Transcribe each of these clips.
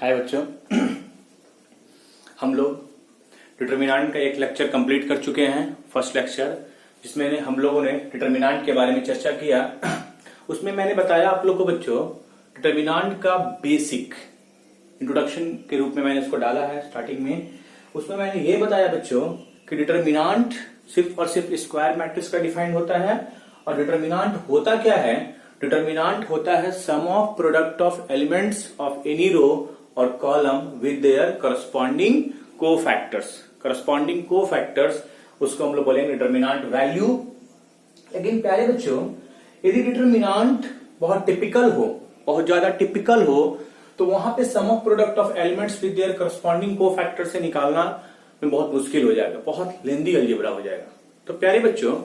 हाय बच्चों, हम लोग डिटर्मिनेंट का एक लेक्चर कंप्लीट कर चुके हैं। फर्स्ट लेक्चर जिसमें हम लोगों ने डिटर्मिनेंट के बारे में चर्चा किया। उसमें मैंने बताया आप लोग को बच्चों, डिटर्मिनेंट का बेसिक इंट्रोडक्शन के रूप में मैंने इसको डाला है स्टार्टिंग में। उसमें मैंने ये बताया बच्चों कि डिटर्मिनेंट सिर्फ और सिर्फ स्क्वायर मैट्रिक्स का डिफाइंड होता है। और डिटर्मिनेंट होता क्या है? डिटर्मिनेंट होता है sum of product of elements of any row और column with their corresponding cofactors. Corresponding cofactors उसको हम लोग बोलेंगे डिटर्मिनेंट वैल्यू। लेकिन प्यारे बच्चों, यदि डिटर्मिनेंट बहुत टिपिकल हो, बहुत ज्यादा टिपिकल हो, तो वहां पे sum of product of elements with their corresponding cofactor से निकालना में बहुत मुश्किल हो जाएगा, बहुत लेंदी अलजेब्रा हो जाएगा। तो प्यारे बच्चों,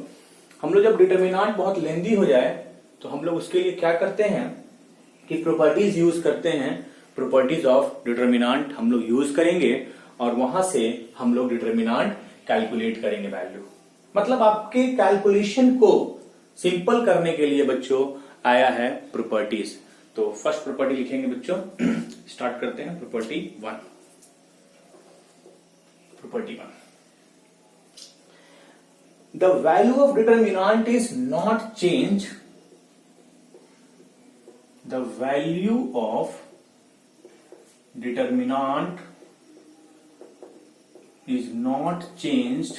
हम लोग जब डिटर्मिनेंट बहुत लेंदी हो जाए तो हम लोग उसके लिए क्या करते हैं कि प्रॉपर्टीज यूज करते हैं। प्रॉपर्टीज ऑफ डिटर्मिनेंट हम लोग यूज करेंगे और वहां से हम लोग डिटर्मिनेंट कैलकुलेट करेंगे वैल्यू। मतलब आपके कैलकुलेशन को सिंपल करने के लिए बच्चों आया है प्रॉपर्टीज। तो फर्स्ट प्रॉपर्टी लिखेंगे बच्चों। स्टार्ट करते हैं property 1। Property 1, the value of determinant is not changed. The value of determinant is not changed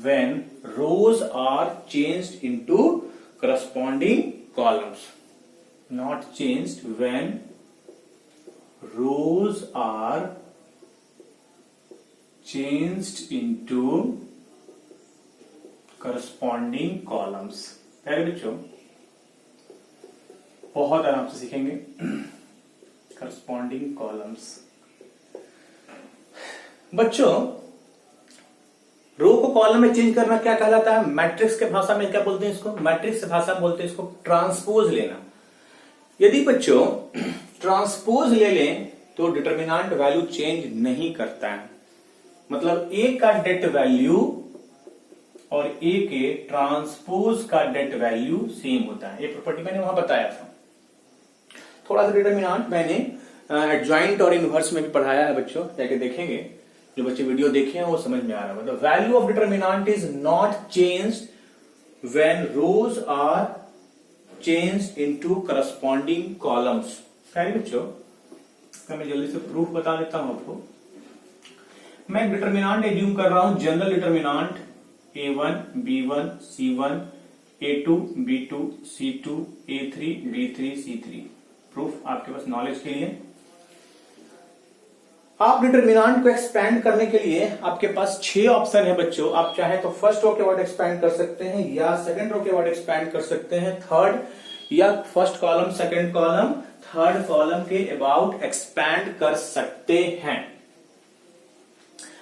when rows are changed into corresponding columns. Not changed when rows are changed into corresponding columns। पहले बच्चों बहुत आराम से सीखेंगे। corresponding columns बच्चों, रो को column में change करना क्या कहलाता है? मैट्रिक्स के भाषा में क्या बोलते हैं इसको? मैट्रिक्स की भाषा में बोलते हैं इसको ट्रांसपोज लेना। यदि बच्चों ट्रांसपोज ले लें तो डिटर्मिनेंट वैल्यू चेंज नहीं करता है। मतलब ए का डेट वैल्यू और ए के ट्रांसपोज का डेट वैल्यू सेम होता है। ये प्रॉपर्टी मैंने वहां बताया था। थोड़ा सा डिटर्मिनेंट मैंने एडजॉइंट और इनवर्स में भी पढ़ाया है बच्चों, जाके देखेंगे। जो बच्चे वीडियो देखे हैं वो समझ में आ रहा है। मतलब value of determinant is not changed when rows are changed into corresponding columns. बच्चों इसका मैं जल्दी से प्रूफ बता देता हूं आपको। मैं डिटर्मिनेंट एज्यूम कर रहा हूं, general determinant A1, B1, C1, A2, B2, C2, A3, B3, C3। Proof आपके पास नॉलेज के लिए। आप डिटर्मिनेंट को एक्सपैंड करने के लिए आपके पास 6 ऑप्शन है बच्चों। आप चाहे तो फर्स्ट रो के वर्ड एक्सपैंड कर सकते हैं, या सेकंड रो के वर्ड एक्सपैंड कर सकते हैं, थर्ड या first column, second column, third column के अबाउट एक्सपैंड कर सकते हैं।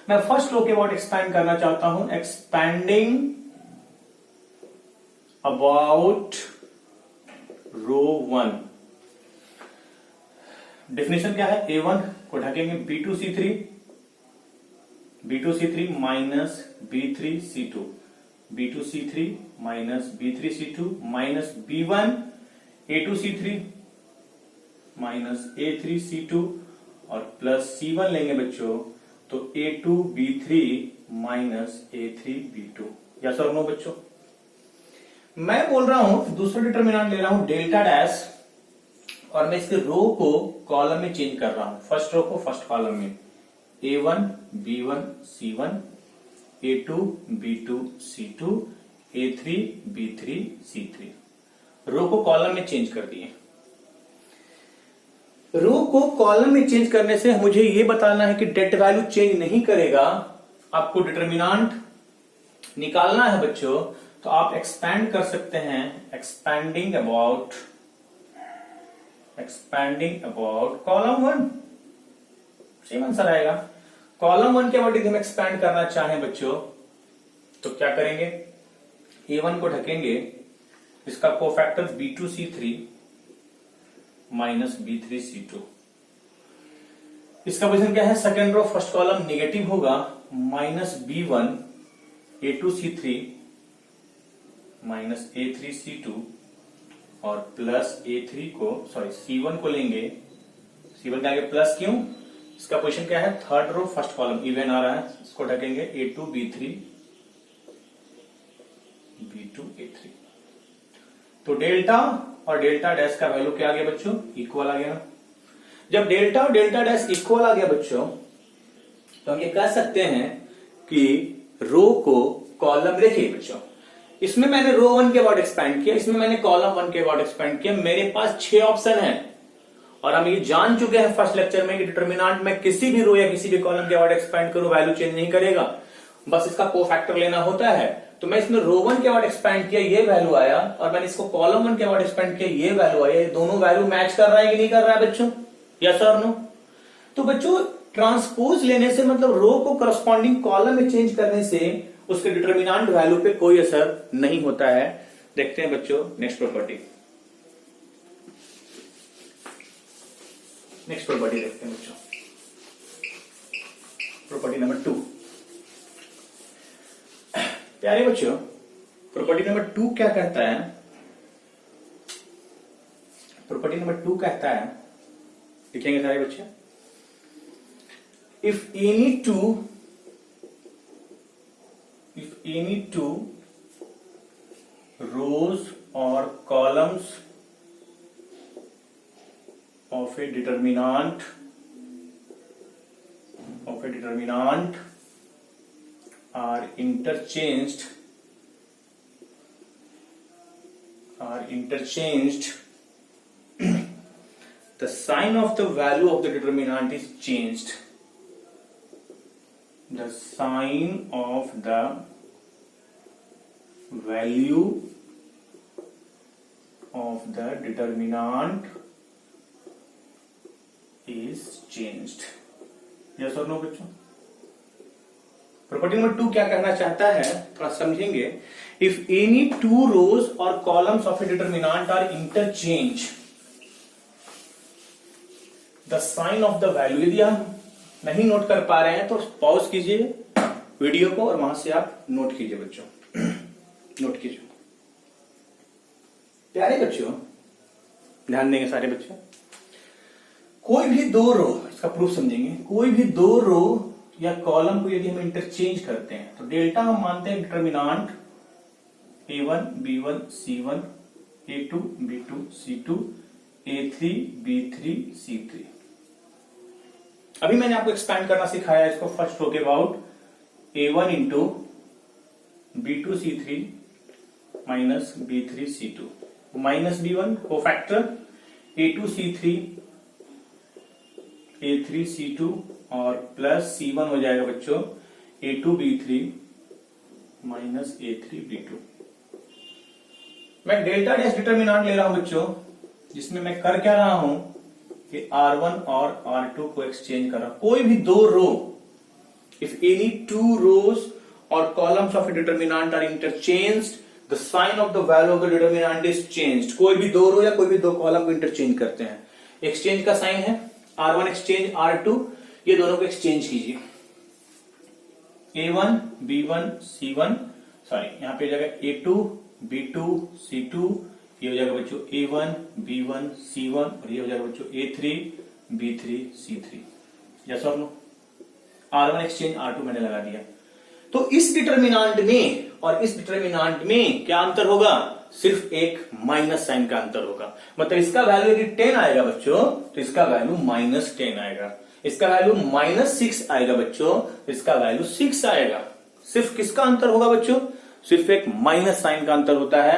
मैं फर्स्ट रो के वर्ड एक्सपैंड करना चाहता हूं। Expanding about row 1। डेफिनेशन क्या है? A1 को ढकेंगे B2C3, B2C3 minus B3C2, B2C3 minus B3C2 minus B1 A2C3 minus A3C2 और प्लस C1 लेंगे बच्चों तो A2B3 माइनस A3B2। या सर नो बच्चों? मैं बोल रहा हूं दूसरा डिटर्मिनेंट ले रहा हूं डेल्टा डैश, और मैं इसके रो को कॉलम में चेंज कर रहा हूं। फर्स्ट रो को फर्स्ट कॉलम में A1 B1 C1, A2 B2 C2, A3 B3 C3। रो को कॉलम में चेंज कर दिए। रो को कॉलम में चेंज करने से मुझे यह बताना है कि डेट वैल्यू चेंज नहीं करेगा। आपको डिटर्मिनेंट निकालना है बच्चों, तो आप एक्सपैंड कर सकते हैं। Expanding about column 1, same answer आएगा। कॉलम 1 के वर्ड यदि हम एक्सपैंड करना चाहें बच्चों तो क्या करेंगे? A1 को ढकेंगे, इसका कोफैक्टर B2C3 माइनस B3C2। इसका पोजीशन क्या है? Second row first column negative होगा, minus B1 A2C3 minus A3C2 और प्लस A3 को सॉरी C1 को लेंगे, C1 के आगे प्लस क्यों, इसका पोजीशन क्या है, third row first column even आ रहा है, इसको ढकेंगे A2 B3 B2 A3। तो डेल्टा और डेल्टा डैश का वैल्यू क्या आ गया बच्चों, इक्वल आ गया ना। जब डेल्टा और डेल्टा डैश इक्वल आ गया बच्चों, तो हम ये कह सकते हैं कि रो को कॉलम, देखिए बच्चों इसमें मैंने रो 1 के अबाउट एक्सपैंड किया, इसमें मैंने कॉलम 1 के अबाउट एक्सपैंड किया, मेरे पास 6 ऑप्शन है और हम ये जान चुके हैं फर्स्ट लेक्चर में कि डिटर्मिनेंट में किसी भी रो या किसी भी कॉलम के अबाउट एक्सपैंड करूं वैल्यू चेंज नहीं करेगा, बस इसका कोफैक्टर लेना होता है। तो मैं इसमें रो 1 के अबाउट एक्सपैंड किया, ये वैल्यू आया, और मैंने इसको कॉलम 1 के अबाउट एक्सपैंड किया, ये वैल्यू आया। ये दोनों वैल्यू मैच कर रहा है कि नहीं कर रहा है बच्चों, यस और नो। तो बच्चों ट्रांसपोज लेने से मतलब रो को करस्पॉन्डिंग कॉलम में चेंज करने से उसके डिटर्मिनेंट वैल्यू पे कोई असर नहीं होता है। देखते हैं बच्चों नेक्स्ट प्रॉपर्टी, देखते हैं बच्चों, प्रॉपर्टी नंबर 2। प्यारे बच्चों प्रॉपर्टी नंबर 2 क्या कहता है, प्रॉपर्टी नंबर 2 कहता है, लिखेंगे सारे बच्चे, if any two rows or columns of a determinant are interchanged the sign of the value of the determinant is changed. The sign of the value of the determinant is changed. Yes or no बच्चों? Property number 2 क्या कहना चाहता है, थोड़ा समझेंगे। If any two rows or columns of a determinant are interchanged, the sign of the value, यदि हम नहीं नोट कर पा रहे हैं तो पॉज कीजिए वीडियो को और वहां से आप नोट कीजिए बच्चों, नोट कीजिए। प्यारे बच्चों ध्यान देंगे सारे बच्चे, कोई भी दो रो, इसका प्रूफ समझेंगे, कोई भी दो रो या कॉलम को यदि हम इंटरचेंज करते हैं तो डेल्टा हम मानते हैं determinant A1 B1 C1 A2 B2 C2 A3 B3 C3। अभी मैंने आपको एक्सपैंड करना सिखाया इसको फर्स्ट रो के about A1 into B2 C3 minus B3 C2, minus B1 को factor A2 C3 A3 C2 और प्लस C1 हो जाएगा बच्चों A2 B3 minus A3 B2। मैं डेल्टा डैश डिटर्मिनेंट ले रहा हूं बच्चों, जिसमें मैं कर क्या रहा हूं कि R1 और R2 को एक्सचेंज कर रहा हूं। कोई भी दो row, if any two rows और columns of a determinant are interchanged, the sign of the value of the determinant is changed. कोई भी दो रो या कोई भी दो कॉलम को इंटरचेंज करते हैं, एक्सचेंज का साइन है R1 एक्सचेंज R2, ये दोनों को एक्सचेंज कीजिए। A1 B1 C1 सॉरी यहां पे हो जाएगा A2 B2 C2, ये हो जाएगा बच्चों A1 B1 C1 और ये हो जाएगा बच्चों A3 B3 C3। यस और नो? R1 एक्सचेंज R2 मैंने लगा दिया। तो इस डिटर्मिनेंट में और इस डिटर्मिनेंट में क्या अंतर होगा, सिर्फ एक माइनस साइन का अंतर होगा। मतलब इसका वैल्यू यदि 10 आएगा बच्चों तो इसका वैल्यू -10 आएगा, इसका वैल्यू -6 आएगा बच्चों, इसका वैल्यू 6 आएगा। सिर्फ किसका अंतर होगा बच्चों, सिर्फ एक माइनस साइन का अंतर होता है,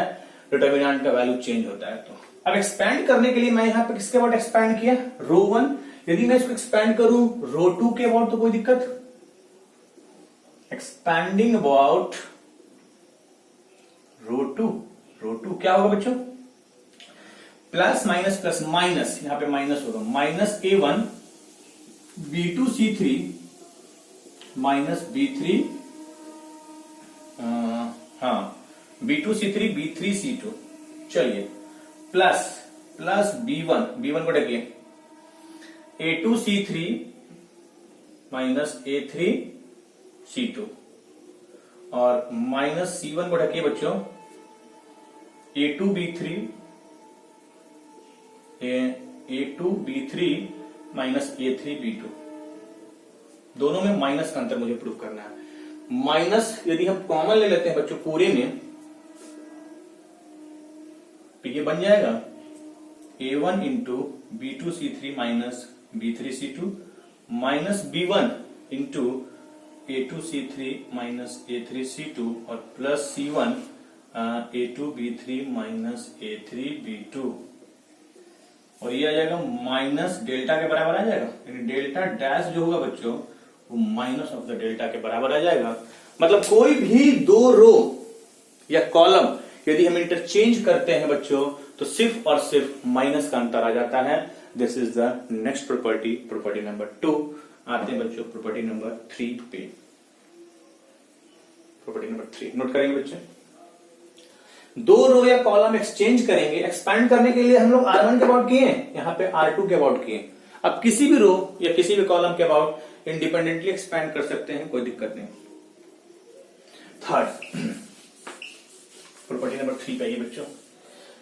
डिटर्मिनेंट का वैल्यू चेंज होता है। तो अब एक्सपैंड करने के लिए मैं यहां पे किसके अबाउट एक्सपैंड किया, रो 1। यदि मैं इसको एक्सपैंड करूं रो 2 के अबाउट तो कोई दिक्कत, एक्सपैंडिंग अबाउट रो 2 क्या होगा बच्चों, प्लस माइनस प्लस माइनस, यहां पे माइनस होगा, minus A1 B2 C3 minus B3 B2 C3 B3 C2, चलिए प्लस B1 को ढकिए A2 C3 minus A3 C2 और माइनस C1 को ढकिए बच्चों A2 B3 A2B3 minus A3B2, दोनों में माइनस का अंतर मुझे प्रूव करना है। माइनस यदि हम कॉमन ले लेते हैं बच्चों पूरे में, तो ये बन जाएगा A1 into B2C3 minus B3C2 minus B1 into A2C3 minus A3C2 और plus C1 A2B3 minus A3B2, और ये आ जाएगा माइनस डेल्टा के बराबर आ जाएगा, यानी डेल्टा डैश जो होगा बच्चों वो माइनस ऑफ द डेल्टा के बराबर आ जाएगा। मतलब कोई भी दो रो या कॉलम यदि हम इंटरचेंज करते हैं बच्चों तो सिर्फ और सिर्फ माइनस का अंतर आ जाता है। This is the next property, property number 2। आते हैं बच्चों प्रॉपर्टी नंबर 3 पे। प्रॉपर्टी नंबर 3 नोट करेंगे बच्चों। दो रो या कॉलम एक्सचेंज करेंगे, एक्सपैंड करने के लिए हम लोग R1 के अबाउट किए, यहाँ पे R2 के अबाउट किए। अब किसी भी रो या किसी भी कॉलम के अबाउट इंडिपेंडेंटली एक्सपैंड कर सकते हैं, कोई दिक्कत नहीं। थर्ड प्रॉपर्टी नंबर 3 पे आइए बच्चों,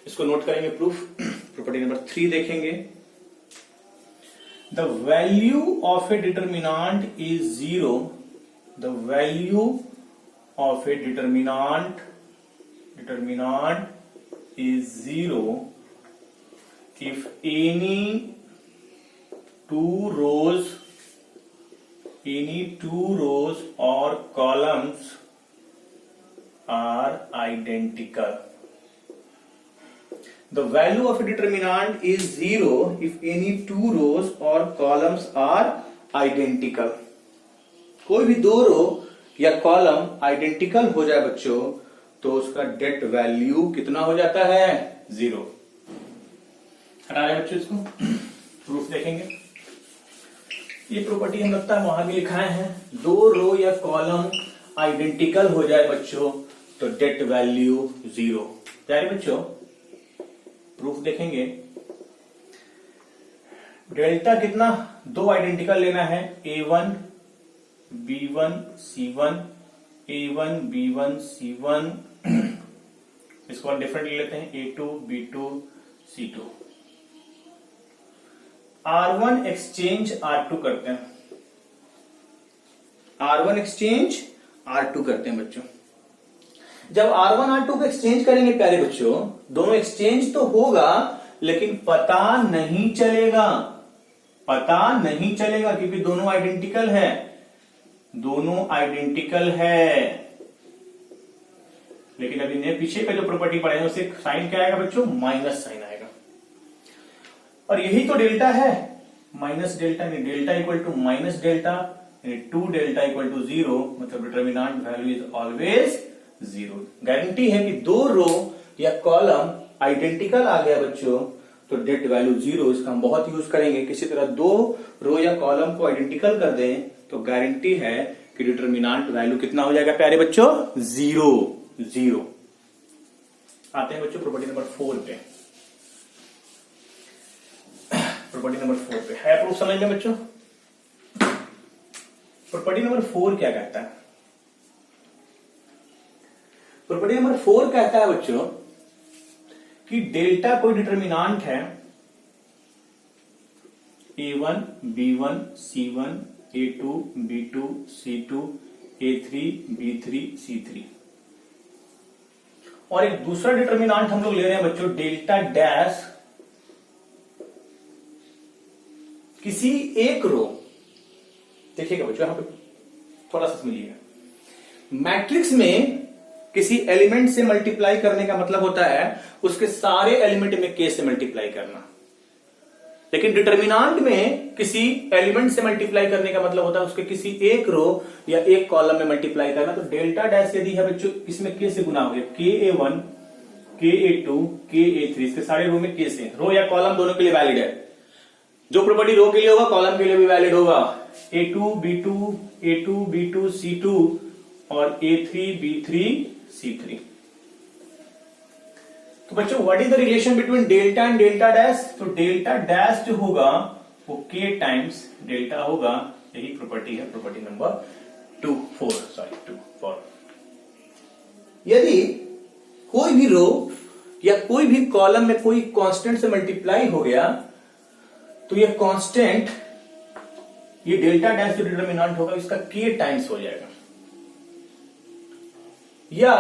इसको नोट करेंगे प्रूफ। प्रॉपर्टी नंबर 3 देखेंगे। The value of A determinant is 0, the value of A determinant is 0 if any two rows or columns are identical. The value of a determinant is 0 if any two rows or columns are identical. कोई भी दो रो या column identical हो जाए बच्चों तो उसका date value कितना हो जाता है? 0। हटा रहे बच्चों इसको, प्रूफ देखेंगे। ये प्रॉपर्टी हम लगता है वहां भी लिखाए हैं। दो रो या कॉलम आइडेंटिकल हो जाए बच्चों तो डेट वैल्यू 0। क्या है बच्चों? प्रूफ देखेंगे। डेल्टा कितना? दो आइडेंटिकल लेना है, A1 B1 C1, A1 B1 C1, इसको और डिफरेंट ले लेते हैं, A2 B2 C2। R1 exchange R2 करते हैं, R1 एक्सचेंज R2 करते हैं बच्चों। जब R1 R2 को एक्सचेंज करेंगे प्यारे बच्चों, दोनों एक्सचेंज तो होगा लेकिन पता नहीं चलेगा, क्योंकि दोनों आइडेंटिकल है, लेकिन अभी ने पीछे का जो प्रॉपर्टी पढ़े हैं उससे साइन क्या आएगा बच्चों? माइनस साइन आएगा। और यही तो डेल्टा है, माइनस डेल्टा, यानी delta equal to minus delta, यानी 2 डेल्टा इक्वल टू 0, मतलब determinant value is always 0। Guarantee है कि दो रो या कॉलम आइडेंटिकल आ गया बच्चों तो डेट वैल्यू 0। इसका हम बहुत यूज करेंगे। किसी तरह दो रो या कॉलम को आइडेंटिकल कर दें तो गारंटी है कि डिटर्मिनेंट वैल्यू कितना हो जाएगा प्यारे बच्चों? 0। आते हैं बच्चों प्रॉपर्टी नंबर 4 पे। प्रॉपर्टी नंबर 4 पे है प्रूफ, समझ लें बच्चों। प्रॉपर्टी नंबर 4 क्या कहता है? प्रॉपर्टी नंबर 4 कहता है बच्चों कि डेल्टा कोई डिटर्मिनेंट है, A1 B1 C1 A2 B2 C2 A3 B3 C3, और एक दूसरा डिटर्मिनेंट हम लोग ले रहे हैं बच्चों डेल्टा डैश किसी एक रो। देखिएगा बच्चों यहां पे थोड़ा सा समझिएगा। मैट्रिक्स में किसी एलिमेंट से मल्टीप्लाई करने का मतलब होता है उसके सारे एलिमेंट में k से मल्टीप्लाई करना, लेकिन डिटर्मिनेंट में किसी एलिमेंट से मल्टीप्लाई करने का मतलब होता है उसके किसी एक रो या एक कॉलम में मल्टीप्लाई करना। तो डेल्टा डैश यदि है बच्चों इसमें k से गुना हो गया, KA1 KA2 KA3, इसके सारे रो में k से, रो या कॉलम दोनों के लिए वैलिड है। जो प्रॉपर्टी रो के लिए होगा कॉलम के लिए भी वैलिड होगा। A2 B2 C2 और A3 B3 C3। तो बच्चों what is the relation between delta and delta dash? तो डेल्टा डैश जो होगा वो k टाइम्स डेल्टा होगा। यही प्रॉपर्टी है, प्रॉपर्टी नंबर 4। यदि कोई भी रो या कोई भी कॉलम में कोई कांस्टेंट से मल्टीप्लाई हो गया तो ये कांस्टेंट, ये डेल्टा डैश जो डिटर्मिनेंट होगा इसका k टाइम्स हो जाएगा। या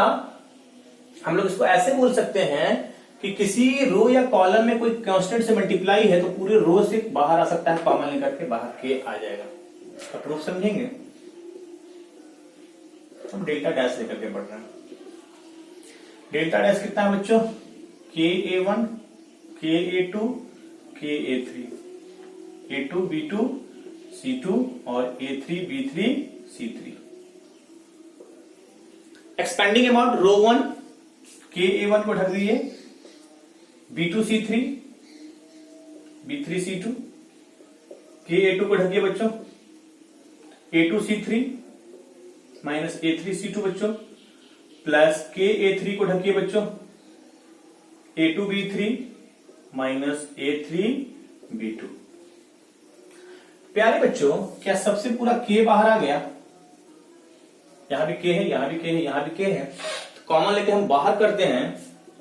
हम लोग इसको ऐसे बोल सकते हैं कि किसी रो या कॉलम में कोई कांस्टेंट से मल्टीप्लाई है तो पूरे रो से बाहर आ सकता है, कॉमन लेकर के बाहर k आ जाएगा। इसका प्रूफ समझेंगे। हम डेल्टा डैश लेकर के पढ़ रहे हैं। डेल्टा डैश कितना है बच्चों? KA1, KA2, KA3, A2, B2, C2 और A3, B3, C3। Expanding about row 1, KA1 को ढक दीजिए, B2, C3, B3, C2, KA2 को ढकिए बच्चों, A2, C3 minus A3, C2 बच्चों, प्लस KA3 को ढकिए बच्चों, A2, B3 minus A3, B2। प्यारे बच्चों, क्या सबसे पूरा k बाहर आ गया? यहां भी k है, यहां भी k है, यहां भी k है, तो कॉमन लेके हम बाहर करते हैं,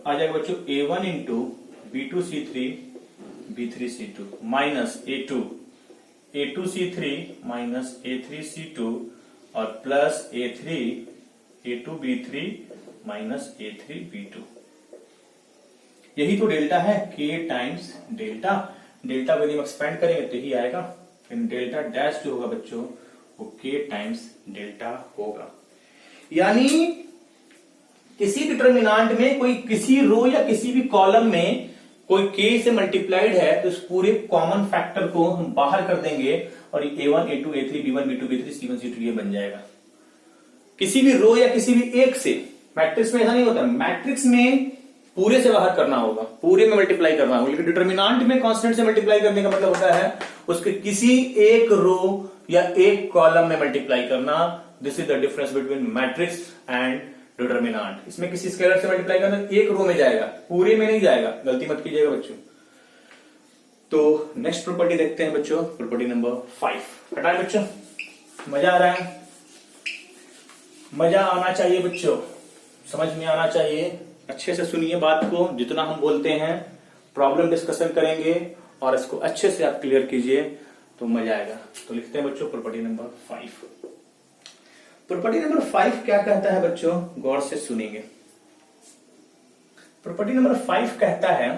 आ जाएगा बच्चों A1 into B2 C3 B3 C2 minus A2 C3 minus A3 C2 और plus A2 B3 minus A3 B2। यही तो डेल्टा है, k टाइम्स डेल्टा। डेल्टा को यदि हम एक्सपेंड करेंगे तो ही आएगा, डेल्टा डैश जो होगा बच्चों वो k टाइम्स डेल्टा होगा। यानी किसी डिटर्मिनेंट में कोई किसी रो या किसी भी कॉलम में कोई k से मल्टीप्लाइड है तो उस पूरे कॉमन फैक्टर को हम बाहर कर देंगे और ये A1, A2, A3, B1, B2, B3, C1, C2 ये बन जाएगा। किसी भी रो या किसी भी एक से, मैट्रिक्स में ऐसा नहीं होता, मैट्रिक्स में पूरे से बाहर करना होगा, पूरे में मल्टीप्लाई करना होगा, लेकिन डिटर्मिनेंट में कांस्टेंट से मल्टीप्लाई करने का मतलब होता है उसके किसी एक रो या एक कॉलम में मल्टीप्लाई करना। This is the difference between matrix and determinant. इसमें किसी स्केलर से मल्टीप्लाई करना एक रो में जाएगा, पूरे में नहीं जाएगा, गलती मत कीजिएगा बच्चों। तो नेक्स्ट प्रॉपर्टी देखते हैं बच्चों, प्रॉपर्टी नंबर 5। हटाए बच्चों, मजा आ रहा है? मजा आना चाहिए बच्चों, समझ में आना चाहिए। अच्छे से सुनिए बात को, जितना हम बोलते हैं प्रॉब्लम डिस्कशन करेंगे और इसको अच्छे से आप क्लियर कीजिए तो मजा आएगा। तो लिखते हैं बच्चों प्रॉपर्टी नंबर 5। प्रॉपर्टी नंबर 5 क्या कहता है बच्चों, गौर से सुनेंगे। प्रॉपर्टी नंबर 5 कहता है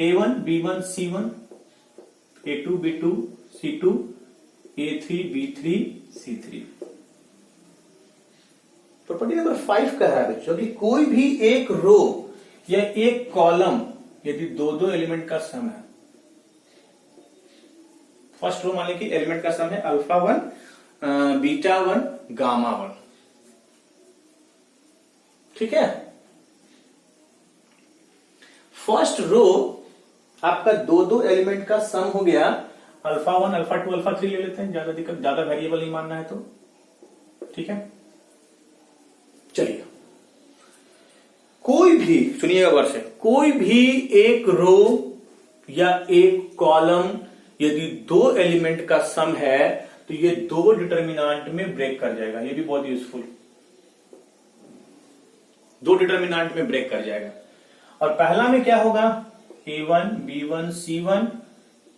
A1 B1 C1 A2 B2 C2 A3 B3 C3। Property number 5 कह रहा है बच्चों कि कोई भी एक रो या एक कॉलम यदि दो एलिमेंट का सम है, फर्स्ट रो मान लीजिए कि एलिमेंट का सम है अल्फा 1 बीटा 1 गामा 1, ठीक है। फर्स्ट रो आपका दो एलिमेंट का सम हो गया, अल्फा 1 अल्फा 2 अल्फा 3 ले लेते हैं, ज्यादा दिक्कत, ज्यादा वेरिएबल नहीं मानना है तो, ठीक है। चलिए, कोई भी सुनिएगा गौर से, कोई भी एक रो या एक कॉलम यदि दो एलिमेंट का सम है तो ये दो डिटर्मिनेंट में ब्रेक कर जाएगा। ये भी बहुत यूजफुल, दो डिटर्मिनेंट में ब्रेक कर जाएगा। और पहला में क्या होगा, A1 B1 C1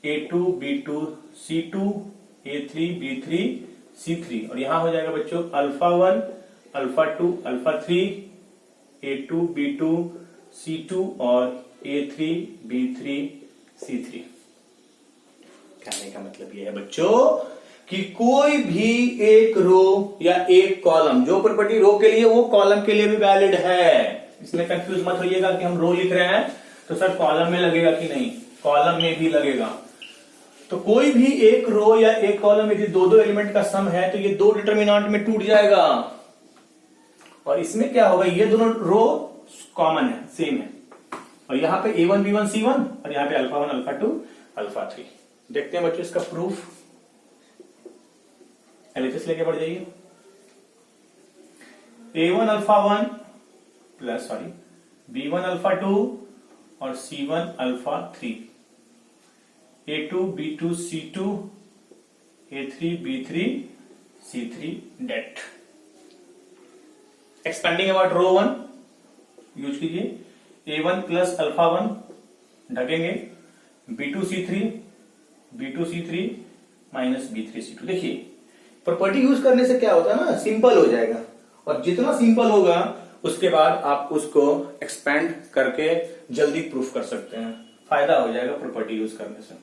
A2 B2 C2 A3 B3 C3 और यहां हो जाएगा बच्चों alpha 1 alpha 2 alpha 3 A2 B2 C2 और A3 B3 C3। कहने का मतलब यह है बच्चों कि कोई भी एक रो या एक कॉलम, जो प्रॉपर्टी रो के लिए वो कॉलम के लिए भी वैलिड है। इसमें कंफ्यूज मत होइएगा कि हम रो लिख रहे हैं तो सर कॉलम में लगेगा कि नहीं, कॉलम में भी लगेगा। तो कोई भी एक रो या एक कॉलम यदि दो एलिमेंट का सम है तो ये दो डिटर्मिनेंट में टूट जाएगा। और इसमें क्या होगा, ये दोनों रो कॉमन है, सेम है, और यहां पे A1 B1 C1 और यहां पे अल्फा 1 अल्फा 2 अल्फा 3। देखते हैं बच्चों इसका प्रूफ, एलएचएस लेके बढ़ जाइए। A1 alpha 1 plus B1 alpha 2 और C1 alpha 3 A2 B2 C2 A3 B3 C3 det. Expanding about row 1 use कीजिए। A1 plus alpha 1 ढकेंगे, B2C3 minus B3C2। देखिए प्रॉपर्टी यूज करने से क्या होता है ना, सिंपल हो जाएगा, और जितना सिंपल होगा उसके बाद आप उसको एक्सपेंड करके जल्दी प्रूफ कर सकते हैं, फायदा हो जाएगा प्रॉपर्टी यूज करने से।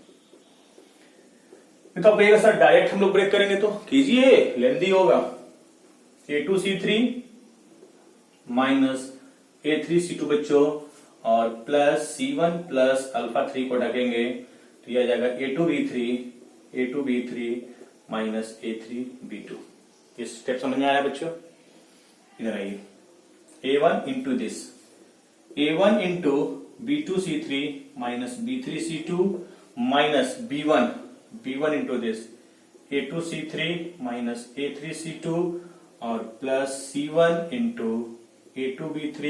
तो अब सर डायरेक्ट हम लोग ब्रेक करेंगे, तो कीजिए, लेंदी होगा। A2C3 माइनस A3C2 बच्चों, और प्लस C1 प्लस अल्फा 3 को ढकेंगे तो यह आ जाएगा A2B3 माइनस A3B2। ये स्टेप समझ में आया बच्चों? इधर आइए, A1 into this, A1 into B2C3 minus B3C2 minus B1 into this A2C3 minus A3C2 और plus C1 into A2B3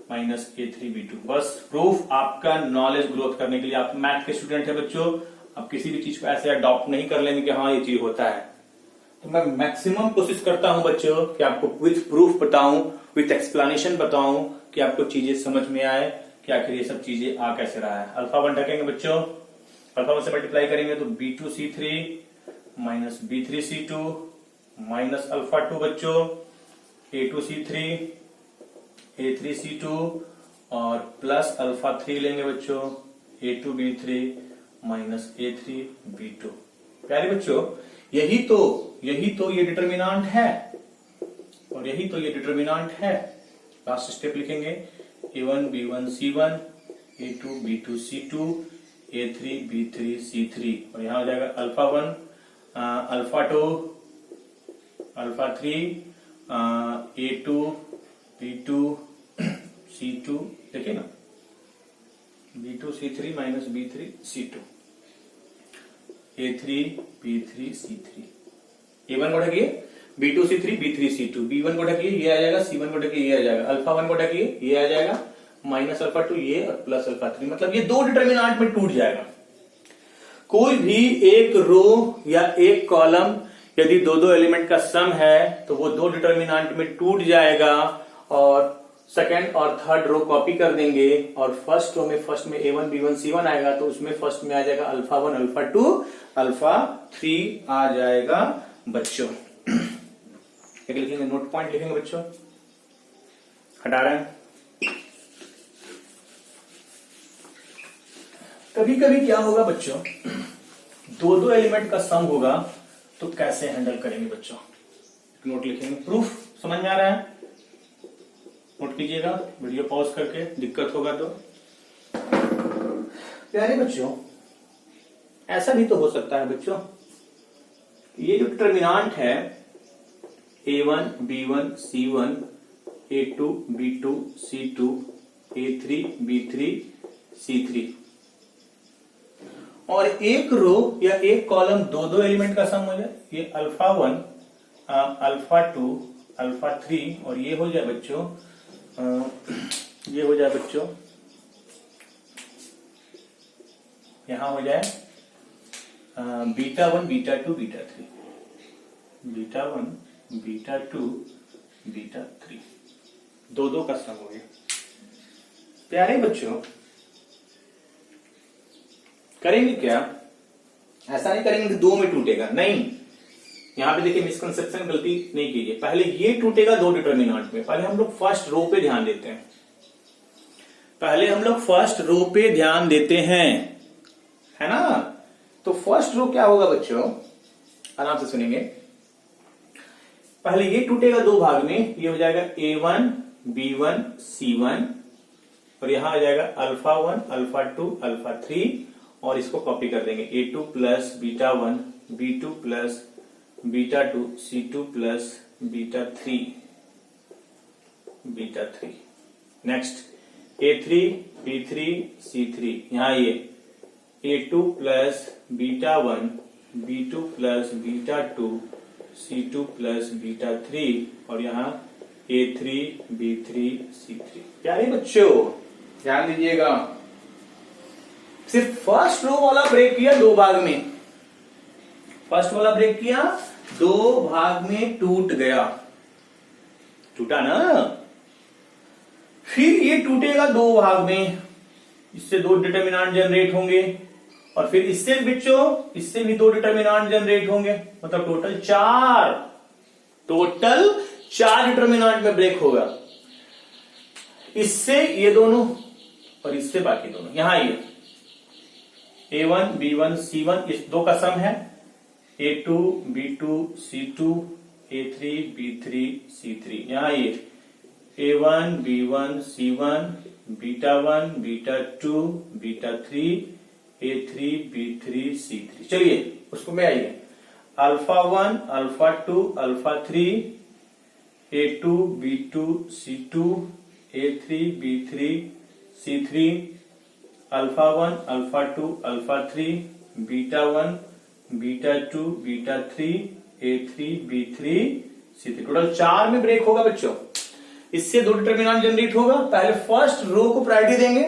minus A3B2। बस प्रूफ आपका नॉलेज ग्रोथ करने के लिए। आप मैथ के स्टूडेंट है बच्चों, आप किसी भी चीज को ऐसे अडॉप्ट नहीं कर लेंगे कि हाँ ये चीज होता है। तो मैं मैक्सिमम कोशिश करता हूं बच्चों कि आपको विथ प्रूफ बताऊं, विथ एक्सप्लेनेशन बताऊं, कि आपको चीजें समझ में आए कि आखिर ये सब चीजें आ कैसे रहा है। अल्फा 1 ढकेंगे बच्चों, अल्फा 1 से मल्टीप्लाई करेंगे तो B2C3 minus B3C2 minus alpha 2 बच्चों, A2C3 A3C2 और प्लस अल्फा 3 लेंगे बच्चों, A2B3 माइनस A3B2। प्यारे बच्चों, यही तो ये डिटर्मिनांट है, और यही तो ये डिटर्मिनांट है। लास्ट स्टेप लिखेंगे, A1B1C1 A2B2C2 A3B3C3, और यहां हो जाएगा अल्फा 1 अल्फा 2 अल्फा 3 A2B2C2, देखिए ना, B2C3 minus B3C2 A3B3C3। A1 को ढकिए, B2C3 B3C2, B1 को ढकिए, ये आ जाएगा, C1 को ढकिए, ये आ जाएगा, अल्फा 1 को ढकिए, ये आ जाएगा, माइनस अल्फा 2 ये, और प्लस अल्फा 3, मतलब ये दो डिटर्मिनेंट में टूट जाएगा। कोई भी एक रो या एक कॉलम यदि दो एलिमेंट का सम है तो वो दो डिटर्मिनेंट में टूट जाएगा, और सेकंड और थर्ड रो कॉपी कर देंगे, और फर्स्ट रो में फर्स्ट में A1 B1 C1 आएगा तो उसमें फर्स्ट में आ जाएगा अल्फा 1 अल्फा 2 अल्फा 3 आ जाएगा बच्चों। एक लिखेंगे, नोट पॉइंट लिखेंगे बच्चों, हटा रहे हैं। कभी कभी क्या होगा बच्चों, दो एलिमेंट का सम होगा तो कैसे हैंडल करेंगे बच्चों, नोट लिखेंगे। प्रूफ समझ में आ रहा है? नोट कीजिएगा, वीडियो पॉज करके, दिक्कत होगा तो। प्यारे बच्चों, ऐसा भी तो हो सकता है बच्चों, ये जो डिटर्मिनेंट है A1 B1 C1 A2 B2 C2 A3 B3 C3, और एक रो या एक कॉलम दो एलिमेंट का सम हो जाए, ये अल्फा 1 अल्फा 2 अल्फा 3, और ये हो जाए बच्चों, ये हो जाए बच्चों, यहां हो जाए beta 1 beta 2 beta 3, beta 1 beta 2 beta 3, दो का सम हो गया। प्यारे बच्चों, करेंगे क्या, ऐसा नहीं करेंगे कि दो में टूटेगा, नहीं। यहां पे देखिए, मिसकंसेप्शन, गलती नहीं कीजिए। पहले ये टूटेगा दो डिटर्मिनेंट में, पहले हम लोग फर्स्ट रो पे ध्यान देते हैं, पहले हम लोग फर्स्ट रो पे ध्यान देते हैं, है ना। तो फर्स्ट रो क्या होगा बच्चों, आराम से सुनेंगे। पहले ये टूटेगा दो भाग में, ये हो जाएगा A1 B1 C1, और यहां आ जाएगा अल्फा 1 अल्फा 2 अल्फा 3, और इसको कॉपी कर देंगे, A2 plus beta 1 B2 plus beta 2 C2 plus beta 3 beta 3। Next A3 B3 C3, यहां ये A2 plus beta 1 B2 plus beta 2 C2 plus beta 3, और यहां A3 B3 C3। प्यारे बच्चों ध्यान दीजिएगा, सिर्फ फर्स्ट रो वाला ब्रेक किया दो भाग में, फर्स्ट वाला ब्रेक किया दो भाग में, टूट गया, टूटा ना। फिर ये टूटेगा दो भाग में, इससे दो डिटर्मिनांट जनरेट होंगे और फिर इससे बच्चों इससे भी दो डिटर्मिनांट जनरेट होंगे, मतलब टोटल चार डिटर्मिनांट में ब्रेक होगा। इससे ये दोनों और इससे बाकी दोनों। यहां ये A1 B1 C1 इस दो का सम है, A2 B2 C2 A3 B3 C3। यहां ये A1 B1 C1 beta 1 beta 2 beta 3 A3 B3 C3। चलिए उसको में आइए, alpha 1 alpha 2 alpha 3 A2 B2 C2 A3 B3 C3 alpha 1 alpha 2 alpha 3 beta 1 beta 2 beta 3 A3 B3 C3। Total चार में break होगा बच्चों। इससे दो डिटर्मिनेंट जनरेट होगा। पहले फर्स्ट रो को प्रायोरिटी देंगे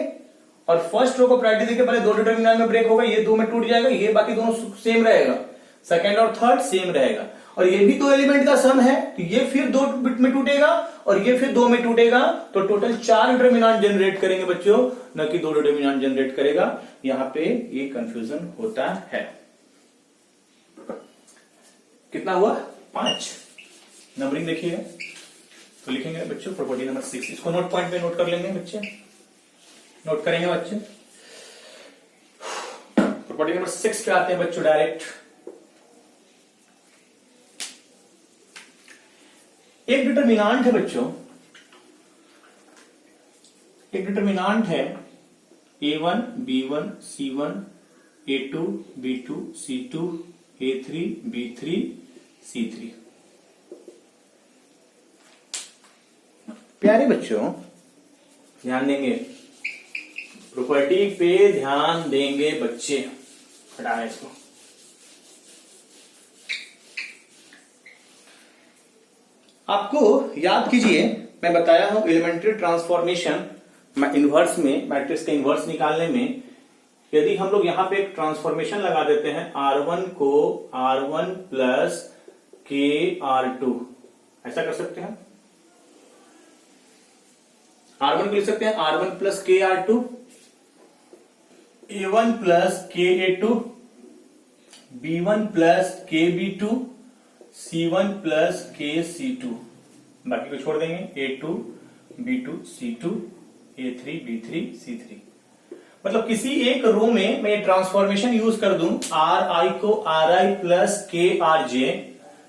और फर्स्ट रो को प्रायोरिटी देके पहले दो डिटर्मिनेंट में ब्रेक होगा, ये दो में टूट जाएगा, ये बाकी दोनों सेम रहेगा, सेकंड और थर्ड सेम रहेगा। और ये भी दो एलिमेंट का सम है, तो ये फिर दो बिट में टूटेगा और ये फिर दो में टूटेगा, तो टोटल चार डिटर्मिनेंट जनरेट करेंगे बच्चों, न कि दो डिटर्मिनेंट जनरेट करेगा। यहां पे ये कंफ्यूजन होता है। कितना हुआ? 5। नंबरिंग देखिएगा तो लिखेंगे बच्चों प्रॉपर्टी नंबर 6। इसको नोट पॉइंट पे नोट कर लेंगे बच्चे, नोट करेंगे बच्चे। प्रॉपर्टी नंबर 6 पे आते हैं बच्चों डायरेक्ट। एक डिटर्मिनांट है बच्चों, एक डिटर्मिनांट है A1 B1 C1 A2 B2 C2 A3 B3 C3। प्यारे बच्चों ध्यान देंगे, प्रॉपर्टी पे ध्यान देंगे बच्चे। हटाएं इसको। आपको याद कीजिए, मैं बताया हूं एलिमेंट्री ट्रांसफॉर्मेशन इनवर्स में, मैट्रिक्स का इनवर्स निकालने में यदि हम लोग यहां पे एक ट्रांसफॉर्मेशन लगा देते हैं, R1 को R1 प्लस के R2, ऐसा कर सकते हैं। R1 को लिख सकते हैं R1 प्लस के R2, A1 प्लस के A2, B1 प्लस के B2, C1 प्लस के C2, बाकी को छोड़ देंगे A2 B2 C2 A3 B3 C3। मतलब किसी एक रो में मैं ये ट्रांसफॉर्मेशन यूज कर दूं Ri को Ri प्लस के Rj,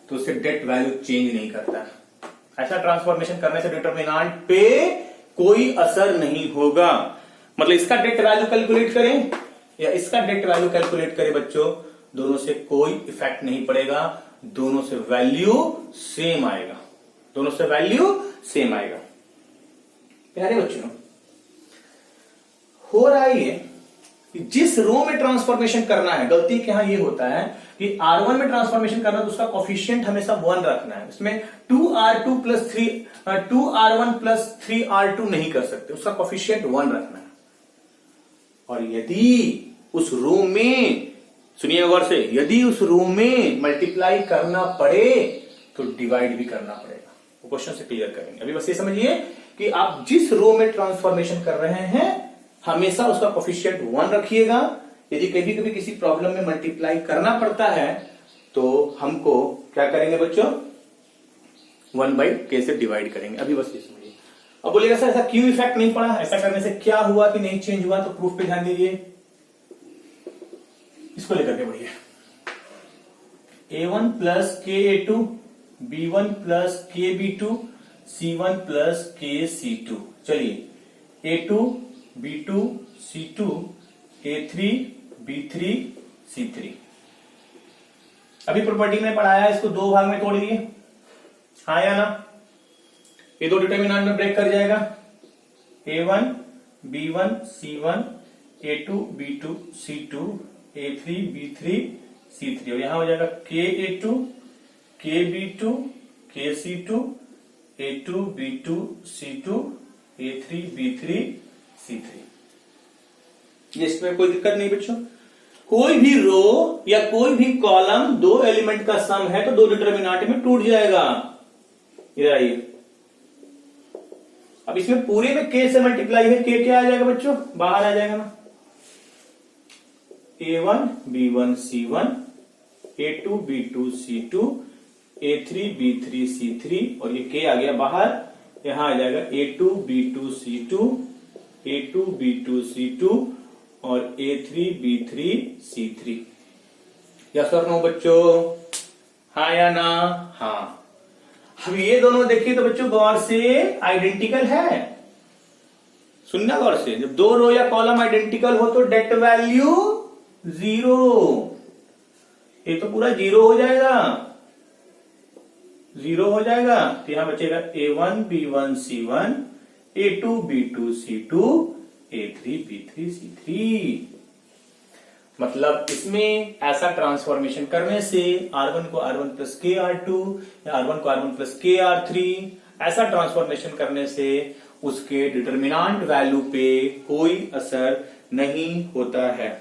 तो उससे डेट वैल्यू चेंज नहीं करता। ऐसा ट्रांसफॉर्मेशन करने से डिटर्मिनेंट पे कोई असर नहीं होगा। मतलब इसका डेट वैल्यू कैलकुलेट करें या इसका डेट वैल्यू कैलकुलेट करें बच्चों, दोनों से कोई इफेक्ट नहीं पड़ेगा, दोनों से वैल्यू सेम आएगा, दोनों से वैल्यू सेम आएगा। प्यारे बच्चों हो रहा है ये कि जिस रो में ट्रांसफॉर्मेशन करना है, गलती के यहां ये होता है कि R1 में ट्रांसफॉर्मेशन करना है तो उसका कोफिशिएंट हमेशा 1 रखना है। इसमें 2R2 plus 2R1 plus 3R2 नहीं कर सकते, उसका कोफिशिएंट 1 रखना है। और यदि उस रो में, सुनिए गौर से, यदि उस रो में मल्टीप्लाई करना पड़े तो डिवाइड भी करना पड़ेगा। वो क्वेश्चन से क्लियर करेंगे। अभी बस ये समझिए कि आप जिस रो में ट्रांसफॉर्मेशन कर रहे हैं हमेशा उसका कोफिशिएंट 1 रखिएगा। यदि कभी कभी किसी प्रॉब्लम में मल्टीप्लाई करना पड़ता है तो हमको क्या करेंगे बच्चों, 1/k से डिवाइड करेंगे। अभी बस ये समझिए। अब बोलिएगा सर ऐसा क्यों इफेक्ट नहीं पड़ा, ऐसा करने से क्या हुआ कि नहीं चेंज हुआ, तो प्रूफ पे ध्यान दीजिए। इसको लेकर के बढ़िए, A1 प्लस के A2, B1 प्लस के B2, C1 प्लस के C2। चलिए A2 B2 C2 A3 B3 C3। अभी प्रॉपर्टी में पढ़ाया, इसको दो भाग में तोड़ दिए, हाँ या ना। ये दो डिटर्मिनेंट में ब्रेक कर जाएगा, A1 B1 C1 A2 B2 C2 A3 B3 C3। और यहां हो जाएगा के A2 के B2 के C2 A2 B2 C2 A3 B3 C3। ये इसमें कोई दिक्कत नहीं बच्चों। कोई भी रो या कोई भी कॉलम दो एलिमेंट का सम है तो दो डिटर्मिनेंट में टूट जाएगा। इधर आइए, अब इसमें पूरे में k से मल्टीप्लाई है, k क्या आ जाएगा बच्चों, बाहर आ जाएगा ना, a1 b1 c1 a2 b2 c2 a3 b3 c3 और ये k आ गया बाहर, यहां आ जाएगा a2 b2 c2 a2 b2 c2 और a3 b3 c3। यस और नो बच्चों, हाँ या ना, हाँ। अब ये दोनों देखिए तो बच्चों गौर से आइडेंटिकल है, सुनना गौर से, जब दो रो या कॉलम आइडेंटिकल हो तो डेट वैल्यू 0, ये तो पूरा 0 हो जाएगा, 0 हो जाएगा। तो यहां बचेगा a1 b1 c1 a2 b2 c2 a3 b3 c3। मतलब इसमें ऐसा ट्रांसफॉर्मेशन करने से r1 को r1 प्लस के r2 या r1 को r1 प्लस के r3, ऐसा ट्रांसफॉर्मेशन करने से उसके डिटर्मिनेंट वैल्यू पे कोई असर नहीं होता है।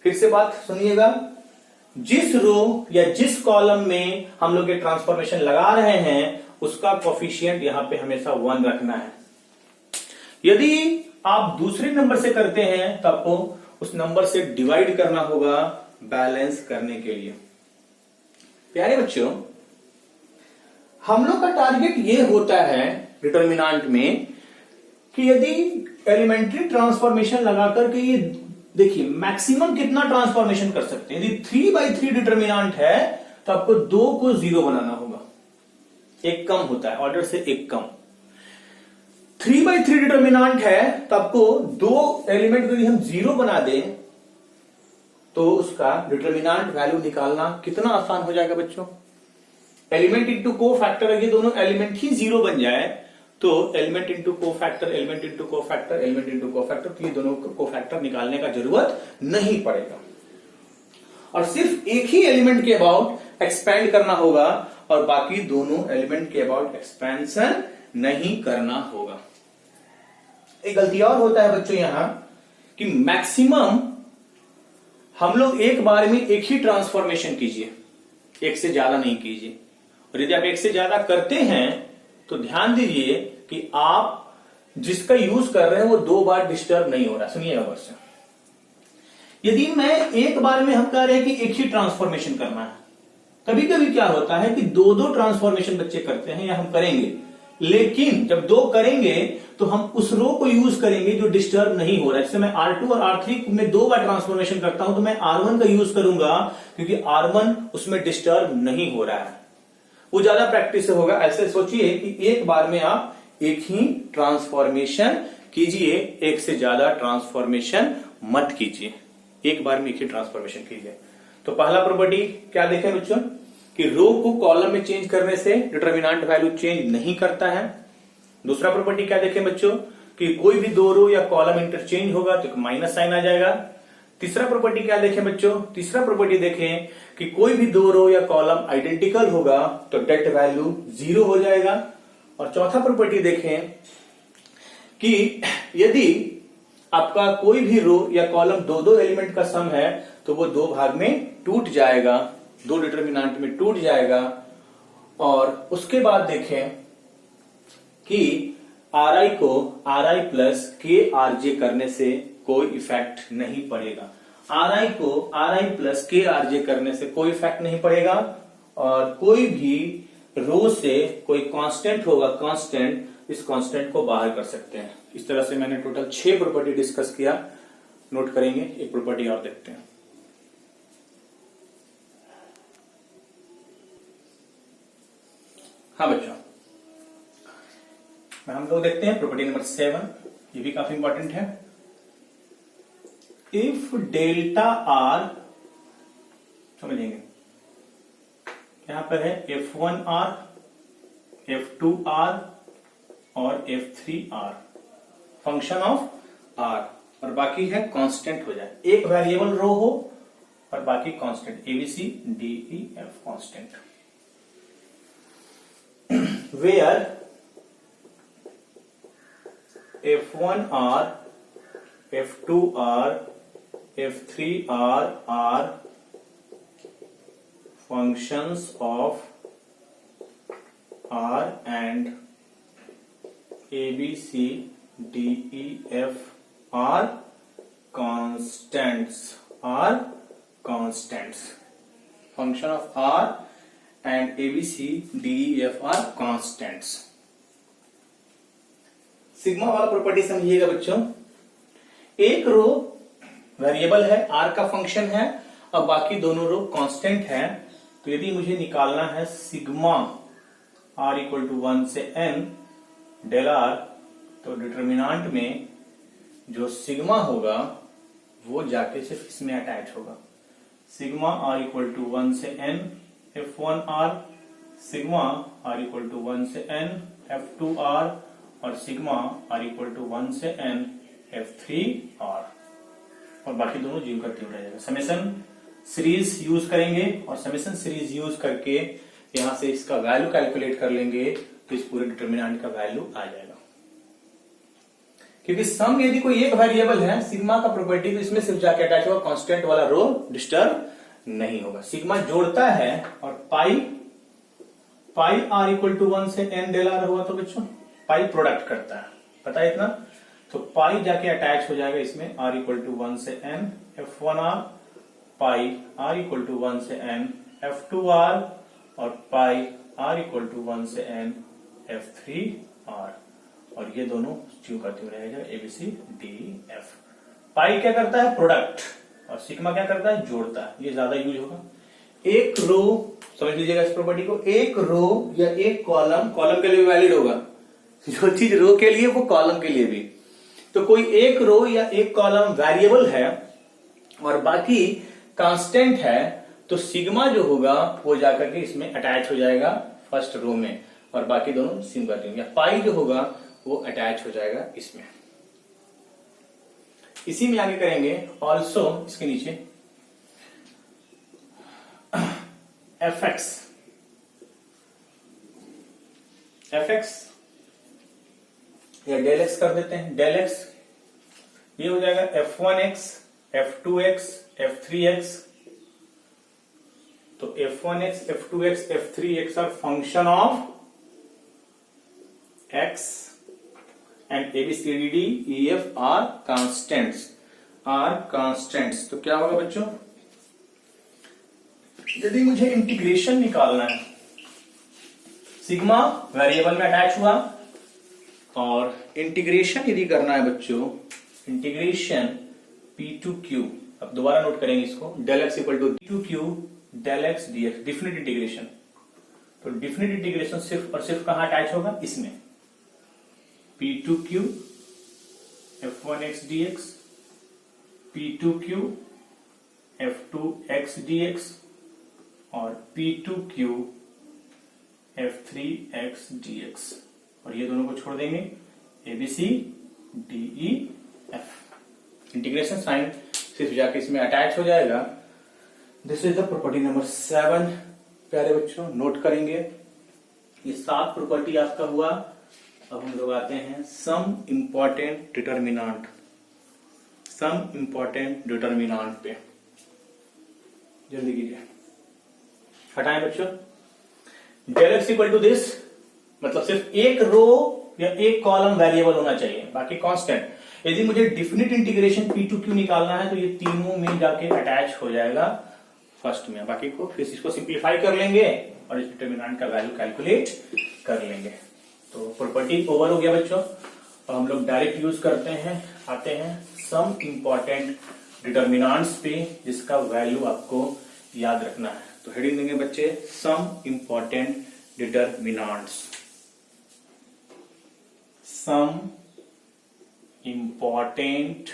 फिर से बात सुनिएगा, जिस रो या जिस कॉलम में हम लोग ये ट्रांसफॉर्मेशन लगा रहे हैं उसका कोफिशिएंट यहां पे हमेशा 1 रखना है। यदि आप दूसरे नंबर से करते हैं तो आपको उस नंबर से डिवाइड करना होगा बैलेंस करने के लिए। प्यारे बच्चों, हम लोग का टारगेट ये होता है डिटर्मिनेंट में कि यदि एलिमेंट्री ट्रांसफॉर्मेशन लगाकर के ये देखिए मैक्सिमम कितना ट्रांसफॉर्मेशन कर सकते हैं। यदि 3/3 डिटर्मिनेंट है तो आपको 2 को 0 बनाना होगा, एक कम होता है, ऑर्डर से एक कम। 3/3 डिटर्मिनेंट है तो आपको दो एलिमेंट को यदि हम 0 बना दें तो उसका डिटर्मिनेंट वैल्यू निकालना कितना आसान हो जाएगा बच्चों। एलिमेंट इंटू को फैक्टर, ये दोनों एलिमेंट ही 0 बन जाए तो एलिमेंट इंटू को फैक्टर, एलिमेंट इंटू को फैक्टर, एलिमेंट इंटू को फैक्टर, तो ये दोनों को फैक्टर निकालने का जरूरत नहीं पड़ेगा और सिर्फ एक ही एलिमेंट के अबाउट एक्सपेंड करना होगा और बाकी दोनों एलिमेंट के अबाउट एक्सपेंशन नहीं करना होगा। एक गलती और होता है बच्चों यहां कि मैक्सिमम हम लोग एक बार में एक ही ट्रांसफॉर्मेशन कीजिए, एक से ज्यादा नहीं कीजिए। और यदि आप एक से ज्यादा करते हैं तो ध्यान दीजिए कि आप जिसका यूज कर रहे हैं वो 2 बार डिस्टर्ब नहीं हो रहा। सुनिएगा वर्ष, यदि मैं एक बार में हम कह रहे हैं कि एक ही ट्रांसफॉर्मेशन करना है, कभी कभी क्या होता है कि 2 ट्रांसफॉर्मेशन बच्चे करते हैं या हम करेंगे, लेकिन जब 2 करेंगे तो हम उस रो को यूज करेंगे जो डिस्टर्ब नहीं हो रहा है। जैसे मैं R2 और R3 में 2 बार ट्रांसफॉर्मेशन करता हूं तो मैं R1 का यूज करूंगा क्योंकि R1 उसमें डिस्टर्ब नहीं हो रहा है, वो ज्यादा प्रैक्टिस से होगा। ऐसे सोचिए कि एक बार में आप एक ही ट्रांसफॉर्मेशन कीजिए, एक से ज्यादा ट्रांसफॉर्मेशन मत कीजिए, एक बार में एक ही ट्रांसफॉर्मेशन कीजिए। तो पहला प्रॉपर्टी क्या देखें बच्चों कि रो को कॉलम में चेंज करने से डिटर्मिनेंट वैल्यू चेंज नहीं करता है। दूसरा प्रॉपर्टी क्या देखें बच्चों कि कोई भी 2 रो या कॉलम इंटरचेंज होगा तो एक माइनस साइन आ जाएगा। तीसरा प्रॉपर्टी क्या देखें बच्चों, तीसरा प्रॉपर्टी देखें कि कोई भी 2 रो या कॉलम आइडेंटिकल होगा तो डेट वैल्यू 0 हो जाएगा। और चौथा प्रॉपर्टी देखें कि यदि आपका कोई भी रो या कॉलम 2 एलिमेंट का सम है तो वो 2 भाग में टूट जाएगा, 2 डिटर्मिनेंट में टूट जाएगा। और उसके बाद देखें कि Ri को Ri प्लस के RJ करने से कोई इफेक्ट नहीं पड़ेगा, Ri को Ri प्लस के RJ करने से कोई इफेक्ट नहीं पड़ेगा। और कोई भी रो से कोई कांस्टेंट होगा, कांस्टेंट, इस कांस्टेंट को बाहर कर सकते हैं। इस तरह से मैंने टोटल 6 प्रॉपर्टी डिस्कस किया, नोट करेंगे। एक प्रॉपर्टी और देखते हैं। हाँ बच्चों, हम लोग देखते हैं प्रॉपर्टी नंबर 7, ये भी काफी इंपॉर्टेंट है। इफ डेल्टा आर, समझेंगे यहां पर है F1R, F2R और F3R फंक्शन ऑफ R और बाकी है कांस्टेंट हो जाए, एक वेरिएबल रो हो और बाकी constant ABCDEF constant. Where F1R, F2R, F3R are functions of R and A B C D E F are constants, function of R and A B C D E F are constants. Sigma वाला property समझिएगा बच्चों। एक row variable है, R का function है, और बाकी दोनों रो कांस्टेंट है। तो यदि मुझे निकालना है सिग्मा आर इक्वल टू 1 से n डेल आर, तो डिटर्मिनांट में जो सिग्मा होगा वो जाके सिर्फ इसमें अटैच होगा। सिग्मा आर इक्वल टू 1 से n f1 r, sigma R equal to 1 से n f2 r, और सिग्मा आर इक्वल टू 1 से n f3 r, और बाकी दोनों जीरो करते हुए रहेगा। समेशन सीरीज यूज करेंगे और समेशन सीरीज यूज करके यहां से इसका वैल्यू कैलकुलेट कर लेंगे तो इस पूरे डिटर्मिनेंट का वैल्यू आ जाएगा। क्योंकि सम यदि कोई एक वेरिएबल है, सिग्मा का प्रॉपर्टी तो इसमें सिर्फ जाके अटैच होगा, कांस्टेंट वाला रो डिस्टर्ब नहीं होगा। सिग्मा जोड़ता है और पाई आर इक्वल टू 1 से n डेल आर हुआ तो बच्चों पाई प्रोडक्ट करता है, पता है इतना। तो पाई जाके अटैच हो जाएगा इसमें, आर इक्वल टू 1 से n f1 r, pi R equal to 1 से n f2 r, और पाई आर इक्वल टू 1 से n f3 r, और ये दोनों च्यू करते हुए रहेगा एबीसी डी एफ। पाई क्या करता है? प्रोडक्ट, और सिग्मा क्या करता है? जोड़ता है। ये ज्यादा यूज होगा। एक रो, समझ लीजिएगा इस प्रॉपर्टी को, एक रो या एक कॉलम के लिए वैलिड होगा। जो चीज रो के लिए वो कॉलम के लिए भी। तो कोई एक रो या एक कॉलम वेरिएबल है और बाकी कांस्टेंट है, तो सिग्मा जो होगा वो जाकर के इसमें अटैच हो जाएगा फर्स्ट रो में, और बाकी दोनों सिंगल रहेंगे। पाई जो होगा वो अटैच हो जाएगा इसमें। इसी में आगे करेंगे ऑल्सो, इसके नीचे एफ एक्स या डेल एक्स कर देते हैं। डेल एक्स ये हो जाएगा f1x, f2x, f3x। तो f1x, f2x, f3x are function of x and ABCD EF are constants, तो क्या होगा बच्चों? यदि मुझे इंटीग्रेशन निकालना है, सिग्मा वेरिएबल में अटैच हुआ, और इंटीग्रेशन यदि करना है बच्चों, इंटीग्रेशन P टू Q, अब दोबारा नोट करेंगे इसको, del x equal to P to Q del x d x, definite integration. तो डिफिनिट इंटीग्रेशन सिर्फ और सिर्फ कहां अटैच होगा? इसमें P to Q f1x dx, P to Q f2x dx, और P to Q f3x dx, और ये दोनों को छोड़ देंगे ABC DE F। Integration sign सिर्फ जाके इसमें अटैच हो जाएगा। This is the property number 7। प्यारे बच्चों नोट करेंगे, ये 7 प्रॉपर्टी आपका हुआ। अब हम लोग आते हैं सम इंपॉर्टेंट डिटर्मिनांट, पे। जल्दी कीजिए, हटाएं बच्चों। Del x equal to this, मतलब सिर्फ एक रो या एक कॉलम वेरिएबल होना चाहिए, बाकी कांस्टेंट। यदि मुझे definite integration P to Q निकालना है तो ये तीनों में जाके अटैच हो जाएगा फर्स्ट में, बाकी को फिर इसको सिंप्लीफाई कर लेंगे और इस डिटर्मिनेंट का वैल्यू कैलकुलेट कर लेंगे। तो प्रॉपर्टी ओवर हो गया बच्चों। और हम लोग डायरेक्ट यूज करते हैं, आते हैं सम इंपॉर्टेंट डिटर्मिनेंट्स पे, जिसका वैल्यू आपको याद रखना है। तो हेडिंग देंगे बच्चे some important determinants, some important,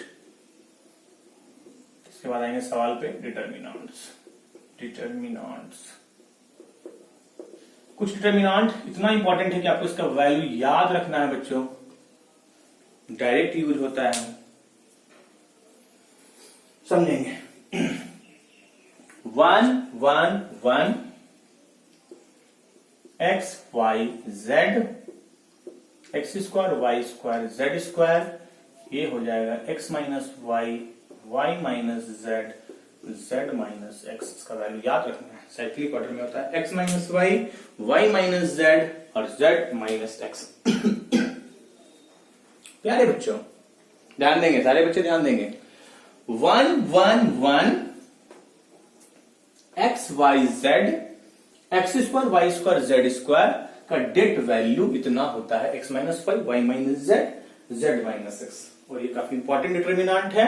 इसके बाद आएंगे सवाल पे डिटर्मिनेंट्स। कुछ डिटर्मिनेंट इतना इंपॉर्टेंट है कि आपको इसका वैल्यू याद रखना है बच्चों, डायरेक्ट यूज होता है, समझेंगे। 1 1 1 x y z, x square y square z square, ये हो जाएगा x minus y, y minus z, z minus x। इसका वैल्यू याद रखना है, साइक्लिक ऑर्डर में होता है, x minus y, y minus z और z माइनस x। प्यारे बच्चों ध्यान देंगे, सारे बच्चे ध्यान देंगे। 1 1 1 x y z x square y square z square का डेट वैल्यू इतना होता है x minus y y minus z z minus x. और ये काफी इंपॉर्टेंट डिटर्मिनांट है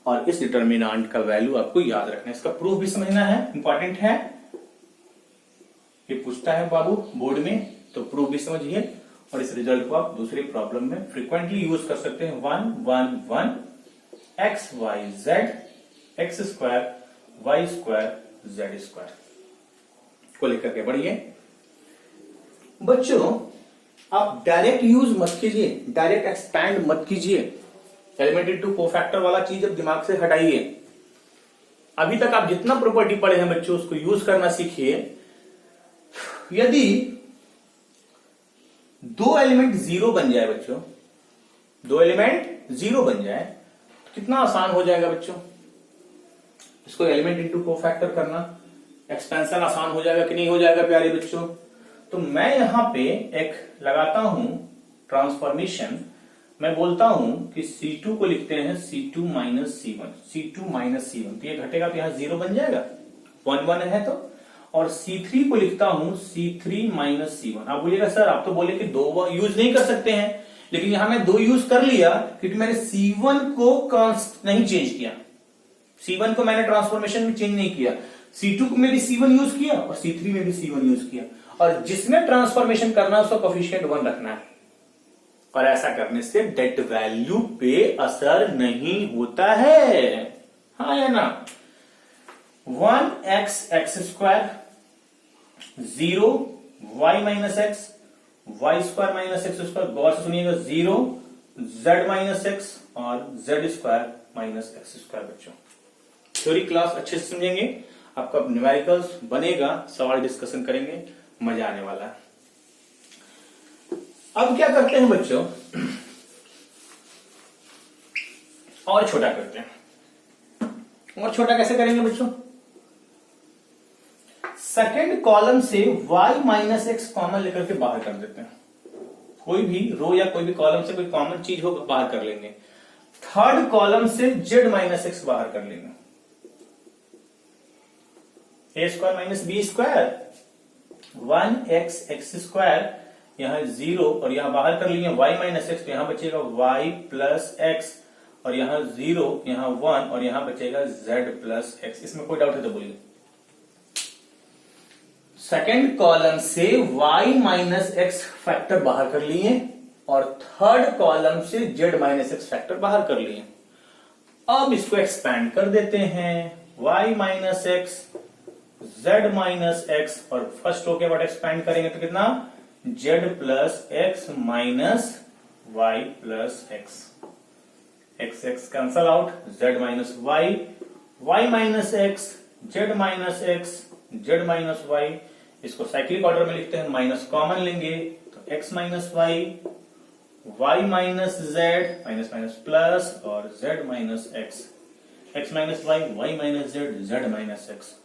और इस डिटर्मिनांट का वैल्यू आपको याद रखना है, इसका प्रूफ भी समझना है, इंपॉर्टेंट है, ये पूछता है बाबू बोर्ड में, तो प्रूफ भी समझिए और इस रिजल्ट को आप दूसरी प्रॉब्लम में फ्रीक्वेंटली यूज कर सकते हैं। 1 1 1 x y z x square y square z square को लेकर के बढ़िए। बच्चों आप डायरेक्ट यूज मत कीजिए, डायरेक्ट एक्सपैंड मत कीजिए, एलिमेंट इनटू कोफैक्टर वाला चीज अब दिमाग से हटाइए। अभी तक आप जितना प्रॉपर्टी पढ़े हैं बच्चों उसको यूज करना सीखिए। यदि दो एलिमेंट जीरो बन जाए बच्चों, दो एलिमेंट जीरो बन जाए तो कितना आसान हो जाएगा बच्चों इसको एलिमेंट इनटू कोफैक्टर करना, एक्सपेंशन आसान हो जाएगा कि नहीं हो जाएगा प्यारे बच्चों। तो मैं यहां पे एक लगाता हूं ट्रांसफॉर्मेशन, मैं बोलता हूं कि C2 को लिखते हैं C2 minus C1, C2 minus C1, तो ये घटेगा तो यहां जीरो बन जाएगा, 1 1 है तो। और C3 को लिखता हूं C3 माइनस C1। आप बोलिएगा सर आप तो बोले कि दो यूज नहीं कर सकते हैं, लेकिन यहां मैं दो यूज कर लिया क्योंकि मैंने C1 को नहीं चेंज किया, C1 को मैंने ट्रांसफॉर्मेशन में चेंज नहीं किया, C2 में भी C1 यूज किया और C3 में भी C1 यूज किया, और जिसमें ट्रांसफॉर्मेशन करना है उसका कोफिशिएंट 1 रखना है। और ऐसा करने से डेट वैल्यू पे असर नहीं होता है, हाँ या ना। 1x x square 0 y minus x y square minus x square, गौर से सुनिएगा, 0 z माइनस एक्स और z square minus x square. बच्चों थ्योरी क्लास अच्छे से समझेंगे, आपका न्यूमेरिकल्स बनेगा, सवाल डिस्कशन करेंगे, मजा आने वाला है। अब क्या करते हैं बच्चों, और छोटा करते हैं। और छोटा कैसे करेंगे बच्चों, सेकेंड कॉलम से y माइनस एक्स कॉमन लेकर के बाहर कर देते हैं, कोई भी रो या कोई भी कॉलम से कोई कॉमन चीज हो बाहर कर लेंगे। थर्ड कॉलम से z माइनस एक्स बाहर कर लेंगे, a square minus b square, 1x x square, यहां 0 और यहां बाहर कर लिए y माइनस एक्स, तो यहां बचेगा y प्लस एक्स, और यहां 0 यहां 1 और यहां बचेगा z प्लस एक्स। इसमें कोई डाउट है तो बोलिए। सेकेंड कॉलम से y माइनस एक्स फैक्टर बाहर कर लिए और थर्ड कॉलम से z माइनस एक्स फैक्टर बाहर कर लिए। अब इसको एक्सपैंड कर देते हैं, y minus x z minus x, और फर्स्ट रो के बाद एक्सपैंड करेंगे तो कितना, z plus x minus y plus x, x x cancel out, z minus y, y minus x, z minus x, z minus y, इसको cyclic order में लिखते हैं, माइनस कॉमन लेंगे तो x minus y, y minus z, minus minus plus, और z minus x, x minus y, y minus z, z minus x.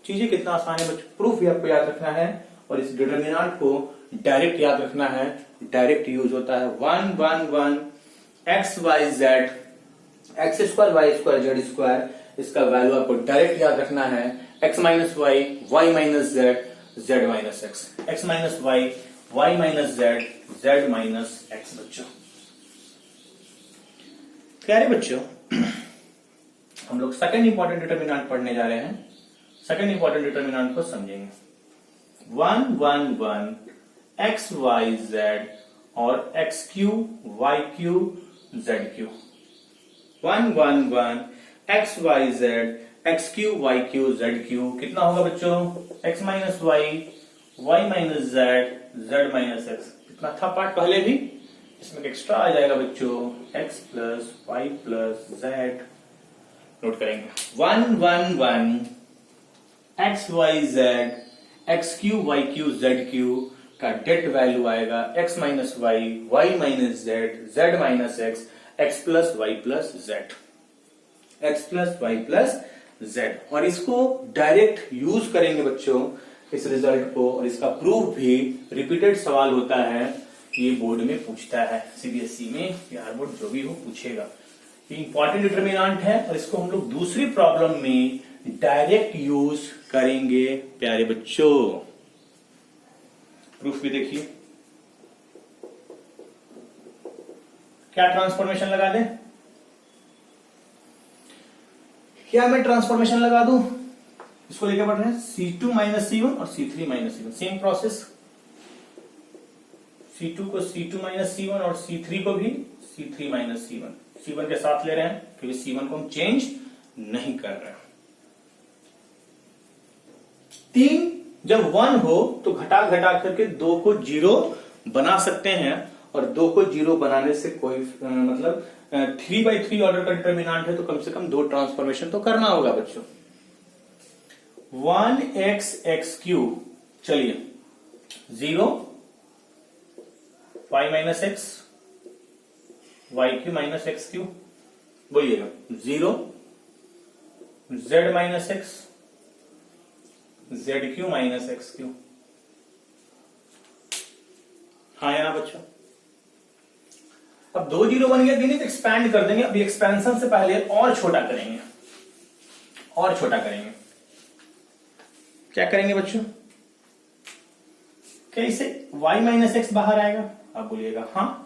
चीजें कितना आसान है बच्चों, प्रूफ भी आपको याद रखना है और इस डिटर्मिनेंट को डायरेक्ट याद रखना है, डायरेक्ट यूज होता है। 1 1 1 x y z x square y square z square, इसका वैल्यू आपको डायरेक्ट याद रखना है, x minus y y minus z z minus x, x minus y y minus z z minus x. बच्चों प्यारे बच्चों हम लोग सेकंड इंपॉर्टेंट डिटर्मिनेंट पढ़ने जा रहे हैं, सेकंड इंपॉर्टेंट डिटर्मिनेंट को समझेंगे। 1 1 1 एक्स वाई जेड और x cube y cube z cube, 1 1 1 x y z x cube y cube z cube, कितना होगा बच्चों, x minus y minus z z minus x. कितना था पार्ट पहले भी, इसमें एक्स्ट्रा आ जाएगा बच्चों, x plus y plus z, note करेंगे। 1 1 1 x y z x cube y cube z cube का डेट वैल्यू आएगा x minus y minus z z minus x, x plus y plus z, x plus y plus z. और इसको direct use करेंगे बच्चों इस result को, और इसका प्रूफ भी रिपीटेड सवाल होता है ये बोर्ड में पूछता है, सीबीएसई में, बिहार बोर्ड जो भी हो पूछेगा। ये इंपॉर्टेंट डिटर्मिनेंट है और इसको हम लोग दूसरी प्रॉब्लम में डायरेक्ट यूज करेंगे प्यारे बच्चों। प्रूफ भी देखिए, क्या ट्रांसफॉर्मेशन लगा दें, क्या मैं ट्रांसफॉर्मेशन लगा दूं, इसको लेके बढ़ रहे हैं C2 माइनस C1 और C3 minus C1, same process. C2 को C2 माइनस C1 और C3 को भी C3 माइनस C1, C1 के साथ ले रहे हैं क्योंकि C1 को हम चेंज नहीं कर रहे हैं। 3 जब 1 हो तो घटा घटा करके 2 को 0 बना सकते हैं, और 2 को 0 बनाने से कोई मतलब 3/3 ऑर्डर का डिटर्मिनेंट है तो कम से कम 2 ट्रांसफॉर्मेशन तो करना होगा बच्चों। 1x x क्यूब, चलिए 0 y minus x y Q minus x Q, बोलिएगा 0 z minus x z Q minus x Q, हाँ या ना बच्चों। अब 2 0 बन गया, नहीं तो एक्सपैंड कर देंगे। अभी एक्सपेंशन से पहले और छोटा करेंगे, और छोटा करेंगे। क्या करेंगे बच्चों, क्या इसे y माइनस एक्स बाहर आएगा, आप बोलिएगा हाँ।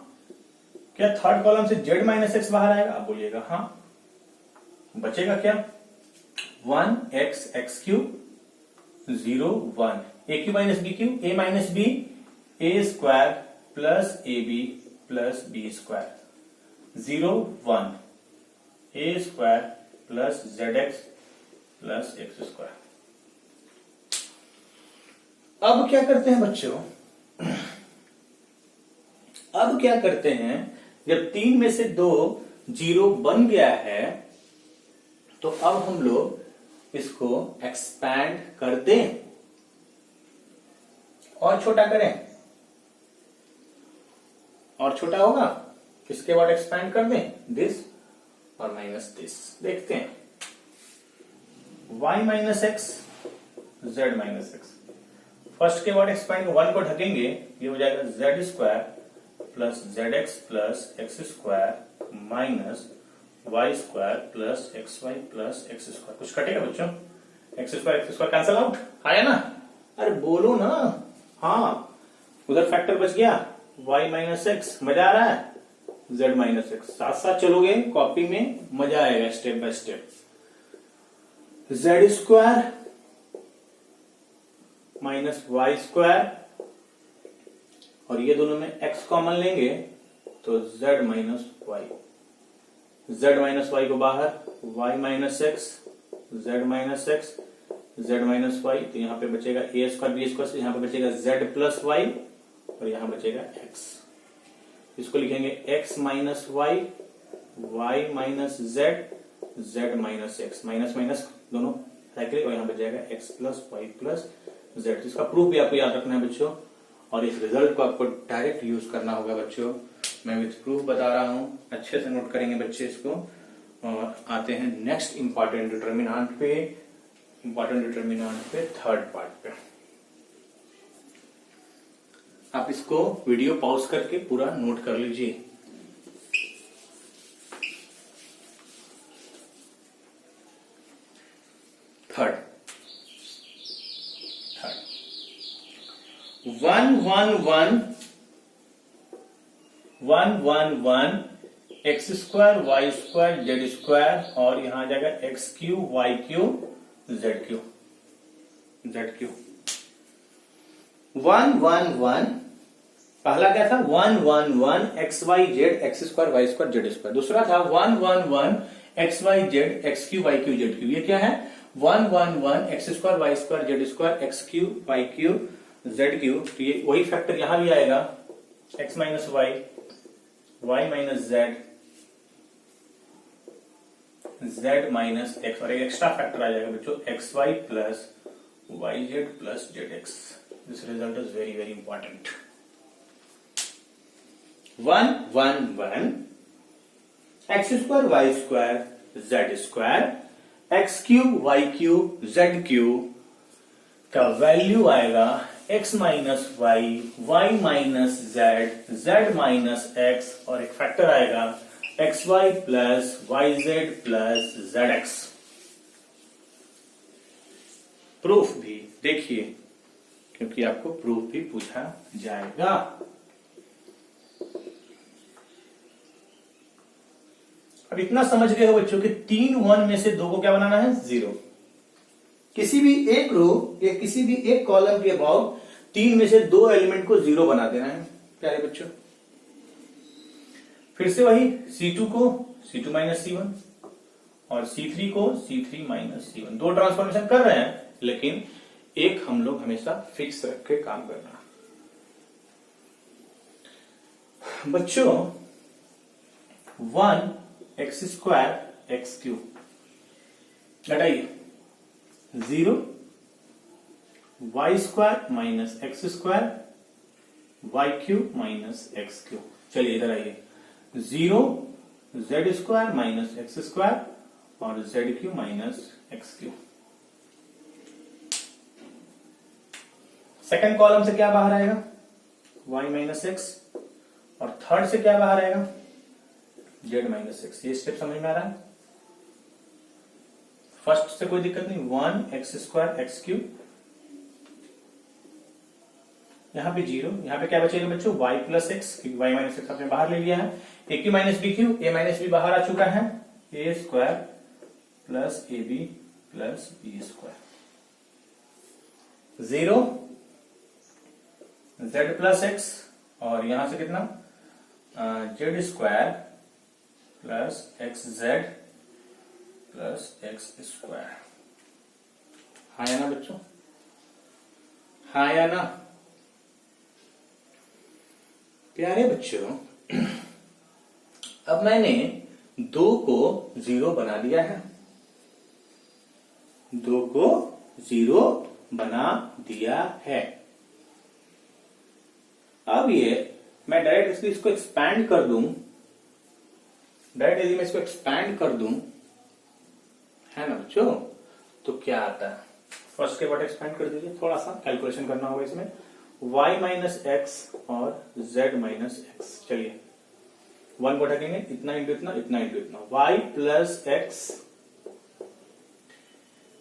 क्या थर्ड कॉलम से z माइनस एक्स बाहर आएगा, आप बोलिएगा हाँ। बचेगा क्या 1x x cube 0 1, a cube minus b cube, a minus b a square plus a b plus b square, 0 1 a square plus z x plus x square. अब क्या करते हैं बच्चों, अब क्या करते हैं, जब 3 में से 2 0 बन गया है तो अब हम लोग इसको एक्सपैंड कर दें और छोटा करें, और छोटा होगा, इसके बाद एक्सपैंड कर दें दिस और माइनस दिस। देखते हैं y minus x Z minus x, first के बाद एक्सपैंड 1 को ढकेंगे, ये हो जाएगा z square plus z x plus x square minus y square plus x y plus x square. कुछ कटेगा बच्चों, एक्स स्क्वायर कैंसल आउट, आया ना, अरे बोलो ना, हाँ उधर फैक्टर बच गया, y माइनस एक्स, मजा आ रहा है, z माइनस एक्स, साथ साथ चलोगे कॉपी में, मजा आएगा step by step. z square minus y square, और ये दोनों में x कॉमन लेंगे तो z minus y, z minus y को बाहर, y minus x z minus x z minus y, तो यहां पे बचेगा a स्क्वायर बी स्क्वायर, से यहां पे बचेगा z प्लस वाई और यहां बचेगा x। इसको लिखेंगे x minus y, y minus z, z minus x, minus minus दोनों साइकिल, और यहां बच जाएगा x plus y plus z। इसका प्रूफ भी आपको याद रखना है बच्चों, और इस रिजल्ट को आपको डायरेक्ट यूज करना होगा बच्चों। मैं विथ प्रूफ बता रहा हूं, अच्छे से नोट करेंगे बच्चे इसको। और आते हैं नेक्स्ट इंपॉर्टेंट डिटर्मिनेंट पे, थर्ड पार्ट पे। आप इसको वीडियो पॉज करके पूरा नोट कर लीजिए। Third 1 x square y square z square, और यहां आ जाएगा x cube y cube z cube, 1 पहला क्या था, 1 x y z x square y square z square. दूसरा था 1 x y z x cube y cube z cube. ये क्या है, 1 x square y square z square x cube y cube z cube. तो ये वही फैक्टर यहां भी आएगा, x minus y minus z, z minus x, और एक एक्स्ट्रा फैक्टर आ जाएगा बच्चों x y plus y z plus z x. This result is very very important. 1 x square y square z square x cube y cube z cube का value आएगा x minus y, y minus z, z minus x, और एक factor आएगा x y plus y z plus z x. Proof भी देखिए, क्योंकि आपको proof भी पूछा जाएगा। अब इतना समझ गए हो बच्चों कि 3 1 में से 2 को क्या बनाना है, 0। किसी भी एक रो या किसी भी एक कॉलम के अबाउट 3 में से 2 एलिमेंट को 0 बना देना है प्यारे बच्चों। फिर से वही C2 को C2 माइनस C1 और C3 को C3 माइनस C1, 2 ट्रांसफॉर्मेशन कर रहे हैं, लेकिन एक हम लोग हमेशा फिक्स रख के काम करना। बच्चों 1 एक्स स्क्वायर एक्स क्यूब घटाइए, 0 y square minus x square y cube minus x cube. चलिए इधर आइए, 0 z square minus x square और z cube minus x cube. Second column से क्या बाहर आएगा, y माइनस एक्स, और थर्ड से क्या बाहर आएगा, z माइनस एक्स। ये स्टेप समझ में आ रहा है। फर्स्ट से कोई दिक्कत नहीं, 1 एक्स स्क्वायर एक्स क्यूब, यहां पे 0, यहां पे क्या बचेगा बच्चों, y प्लस एक्स, क्योंकि y माइनस एक्स आपने बाहर ले लिया है। A cube minus b cube, a minus b बाहर आ चुका है, a square plus a b plus b square, 0 z plus x, और यहां से कितना, z square plus x z plus x square. हाँ या ना बच्चों, हाँ या ना प्यारे बच्चों। अब मैंने 2 को 0 बना दिया है, 2 को 0 बना दिया है। अब ये मैं डायरेक्ट इसको एक्सपैंड कर दूं, डायरेक्ट यदि मैं इसको एक्सपैंड कर दूं, है ना बच्चों, तो क्या आता है, फर्स्ट के बाद एक्सपैंड कर दीजिए, थोड़ा सा कैलकुलेशन करना होगा इसमें, y माइनस एक्स और z माइनस एक्स। चलिए 1 को हटाएंगे, इतना इंटू इतना, इतना इंटू इतना, y प्लस एक्स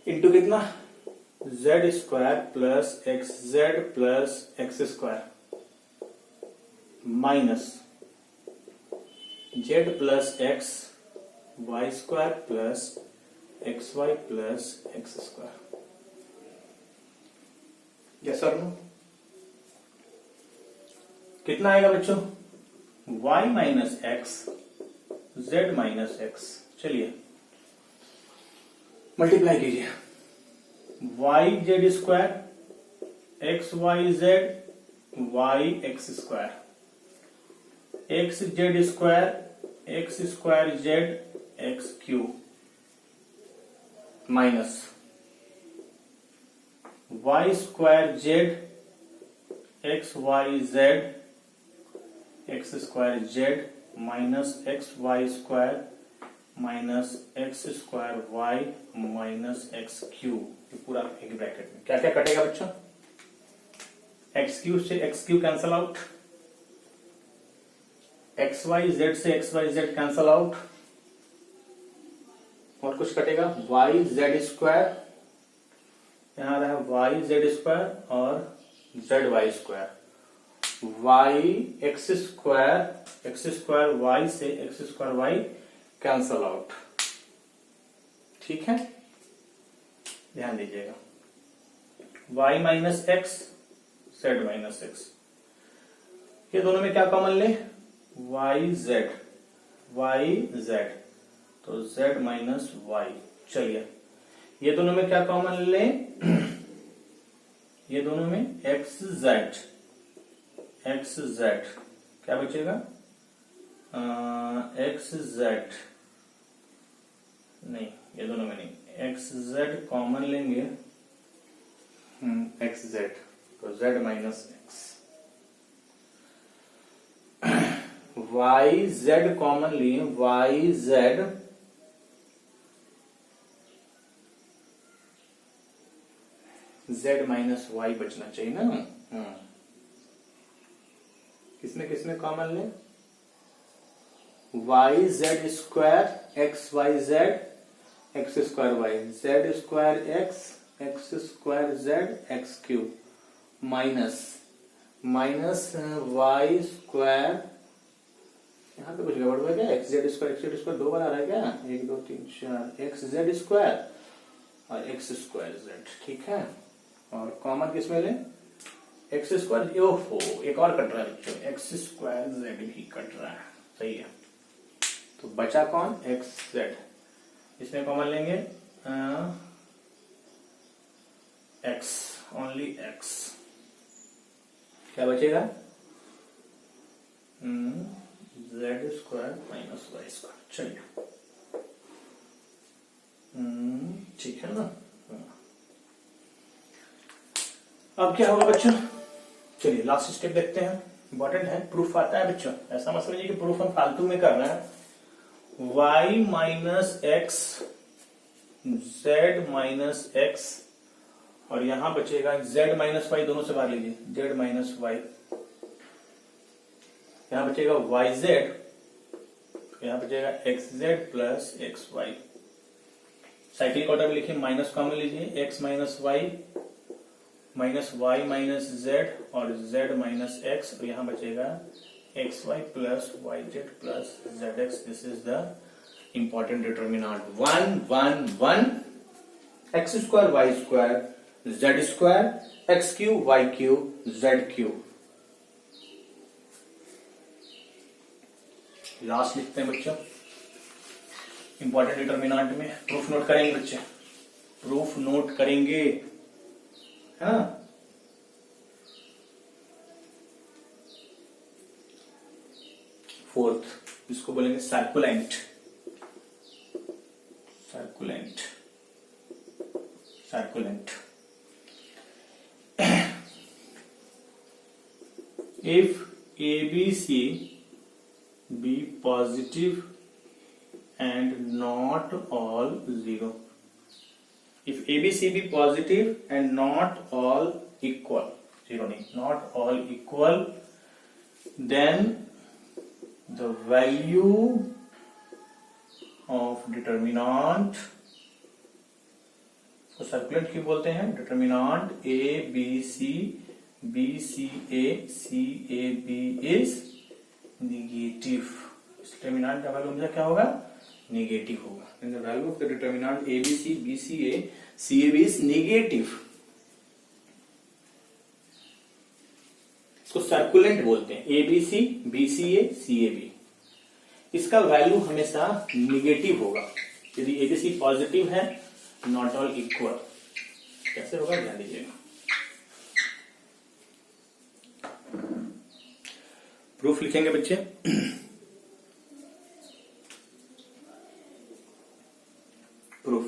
इंटू कितना, z square plus x z plus x square minus z plus x y square plus x y plus x square. Yes और नो, कितना आएगा बच्चों, y minus x Z minus x. चलिए multiply कीजिए, y z square x y z y x square, x z square z x cube minus y square z x y z x square z minus x y square minus x square y minus x cube, पूरा एक bracket में। क्या क्या कटेगा बच्चों, x cube से x cube cancel out, x y z से x y z cancel out, और कुछ कटेगा, वाई जेड स्क्वायर, यहां रहा वाई जेड स्क्वायर और z y square, y x square y से x square y cancel out. ठीक है, ध्यान दीजिएगा, y minus x Z minus x, ये दोनों में क्या कॉमन ले, वाई जेड, तो जेड माइनस वाई। चलिए ये दोनों में क्या कॉमन ले, ये दोनों में एक्स जेड, क्या बचेगा, एक्स जेड नहीं, ये दोनों में नहीं, एक्स जेड कॉमन लेंगे, एक्स जेड, तो z minus x, y z common लिए, y z z minus y बचना चाहिए ना, किसमें किसमें कॉमन ले, y z square x y z x square y z square x square z x cube minus y square, यहाँ पे कुछ गड़बड़ हुआ क्या, एक्स जेड स्क्वायर दो बार आ रहा है क्या, 1 2 3 4 एक्स जेड स्क्वायर और एक्स स्क्वायर जेड, ठीक है। और कॉमन किसमें ले, एक्स स्क्वायर, ओहो एक और कट रहा है बच्चों, एक्स स्क्वायर जेड भी कट रहा है, सही है। तो बचा कौन, एक्स जेड, इसमें कॉमन लेंगे एक्स, ओनली एक्स, क्या बचेगा, z square minus y square, चलिए ठीक है ना। अब क्या होगा बच्चों, चलिए लास्ट स्टेप देखते हैं, इंपॉर्टेंट है, प्रूफ आता है बच्चों, ऐसा मत समझिए कि प्रूफ हम फालतू में कर रहे हैं। y minus x Z minus x और यहां बचेगा z माइनस वाई, दोनों से बाहर लीजिए, z माइनस वाई, यहां बचेगा वाई जेड, यहां बचेगा x z plus x y, cyclic order में लिखिए, माइनस कॉमन लीजिए, x minus y minus z और जेड माइनस एक्स, और यहां बचेगा x y plus y z plus z x, this is the important determinant, 1 1 1 x square y square z square x cube y cube z cube. Last लिखते हैं बच्चों, important determinant में proof note करेंगे बच्चे, proof note करेंगे, है ना। Fourth, इसको बोलेंगे succulent, succulent, succulent. If ABC be positive and not all zero, if ABC be positive and not all equal, zero नहीं, not all equal, then the value of determinant, तो succulent क्यों बोलते हैं, determinant ABC BCA CAB is negative, इस determinant का value हमेशा क्या होगा, नेगेटिव होगा, and the value of the determinant ABC BCA CAB is negative, इसको सर्कुलेंट बोलते हैं, ABC BCA CAB, इसका वैल्यू हमेशा नेगेटिव होगा यदि ABC पॉजिटिव है, नॉट ऑल इक्वल, कैसे होगा ध्यान दीजिएगा। प्रूफ लिखेंगे बच्चे, प्रूफ,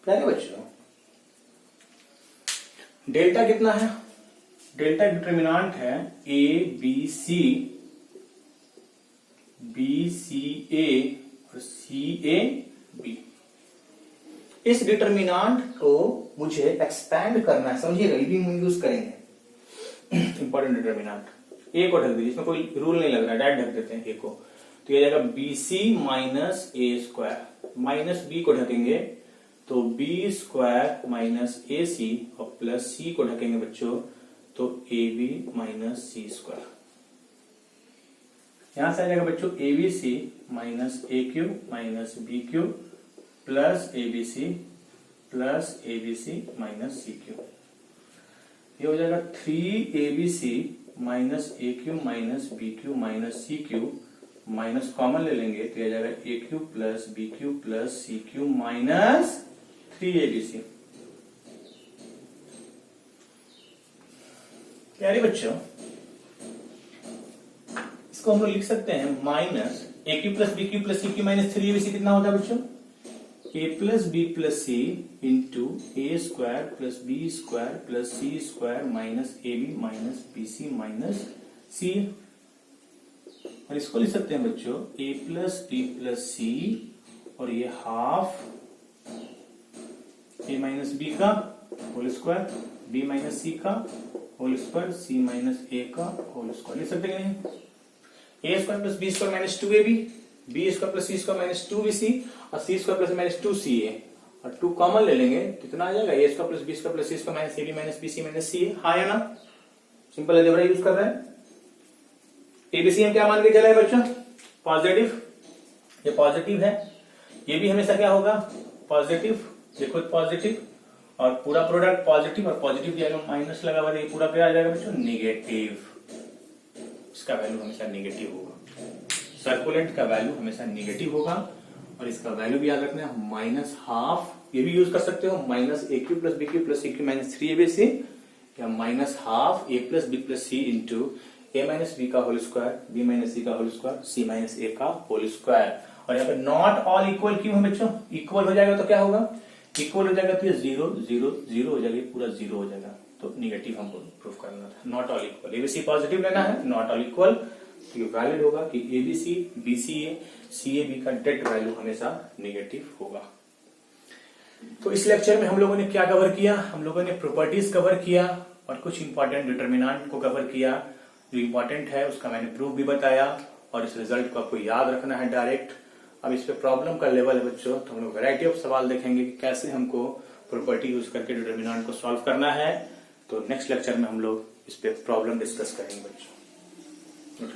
प्यारे बच्चों, डेल्टा कितना है, डेल्टा डिटर्मिनेंट है ABC BCA और CAB, इस डिटर्मिनेंट को मुझे एक्सपैंड करना है, समझिएगा, लीविंग यूज करेंगे, इंपॉर्टेंट डिटर्मिनेंट, ए को ढक दीजिए, इसमें कोई रूल नहीं लग रहा है, डायरेक्ट ढक देते हैं ए को, तो ये जाएगा BC माइनस ए स्क्वायर, माइनस बी को ढकेंगे तो बी स्क्वायर माइनस AC और प्लस सी को ढकेंगे बच्चों तो AB माइनस सी स्क्वायर, यहां से आ जाएगा बच्चों ABC minus a cube minus b cube plus ABC minus c cube, ये हो जाएगा 3ABC minus a cube minus b cube minus c cube, minus common ले लेंगे तो ये जाएगा a cube plus b cube plus c cube minus 3ABC। प्यारे बच्चों, इसको हम लोग लिख सकते हैं minus a cube plus b cube plus c cube minus 3ABC, कितना होता है बच्चों, a plus b plus c into a square plus b square plus c square minus AB minus BC minus c, और इसको लिख सकते हैं बच्चों a plus b plus c और ये हाफ ए माइनस बी का whole square, b minus c का whole square, c minus a का होल स्क्वायर। लिख सकते हैं नहीं? A square plus b square minus 2ab, b square plus c square minus 2bc और सी स्क्वायर प्लस माइनस 2ca और 2 common ले लेंगे, कितना आ जाएगा? A square plus b square plus c square minus ab minus bc minus ca। हाँ या ना? सिंपल अलजेब्रा यूज कर रहे हैं। एबीसी हम क्या मान के चले बच्चों? पॉजिटिव। ये पॉजिटिव है, ये भी हमेशा क्या होगा? पॉजिटिव। देखो पॉजिटिव और पूरा प्रोडक्ट पॉजिटिव और पॉजिटिव की वैल्यू माइनस लगा हुआ है, ये पूरा क्या आ जाएगा बच्चों? नेगेटिव। इसका वैल्यू हमेशा नेगेटिव होगा, सर्कुलेंट का वैल्यू हमेशा नेगेटिव होगा और इसका वैल्यू भी याद रखना है माइनस हाफ। ये भी यूज कर सकते हो minus a cube plus b cube plus c cube minus 3ab या minus half a plus b plus c into a minus b का whole square, b minus c का whole square, c minus a का whole square. और यहाँ पे not all equal क्यों है बच्चों? इक्वल हो जाएगा तो क्या होगा? इक्वल हो जाएगा तो ये 0 0 0 हो जाएगा, पूरा 0 हो जाएगा, तो निगेटिव हमको प्रूफ करना था। Not all equal, ABC positive लेना है, नॉट ऑल इक्वल तो ये वैलिड होगा कि एबीसी बीसीए सीएबी का डेट वैल्यू हमेशा निगेटिव होगा। तो इस लेक्चर में हम लोगों ने क्या कवर किया? हम लोगों ने प्रॉपर्टीज कवर किया और कुछ इंपॉर्टेंट डिटर्मिनेंट को कवर किया। जो इंपॉर्टेंट है उसका मैंने प्रूफ भी बताया और इस रिजल्ट को आपको याद रखना है डायरेक्ट। अब इस पे प्रॉब्लम का लेवल है बच्चों, तो हम लोग वैरायटी ऑफ सवाल देखेंगे कि कैसे हमको प्रॉपर्टी यूज करके डिटर्मिनेंट को सॉल्व करना है। तो नेक्स्ट लेक्चर में हम लोग इस पे प्रॉब्लम डिस्कस करेंगे बच्चों।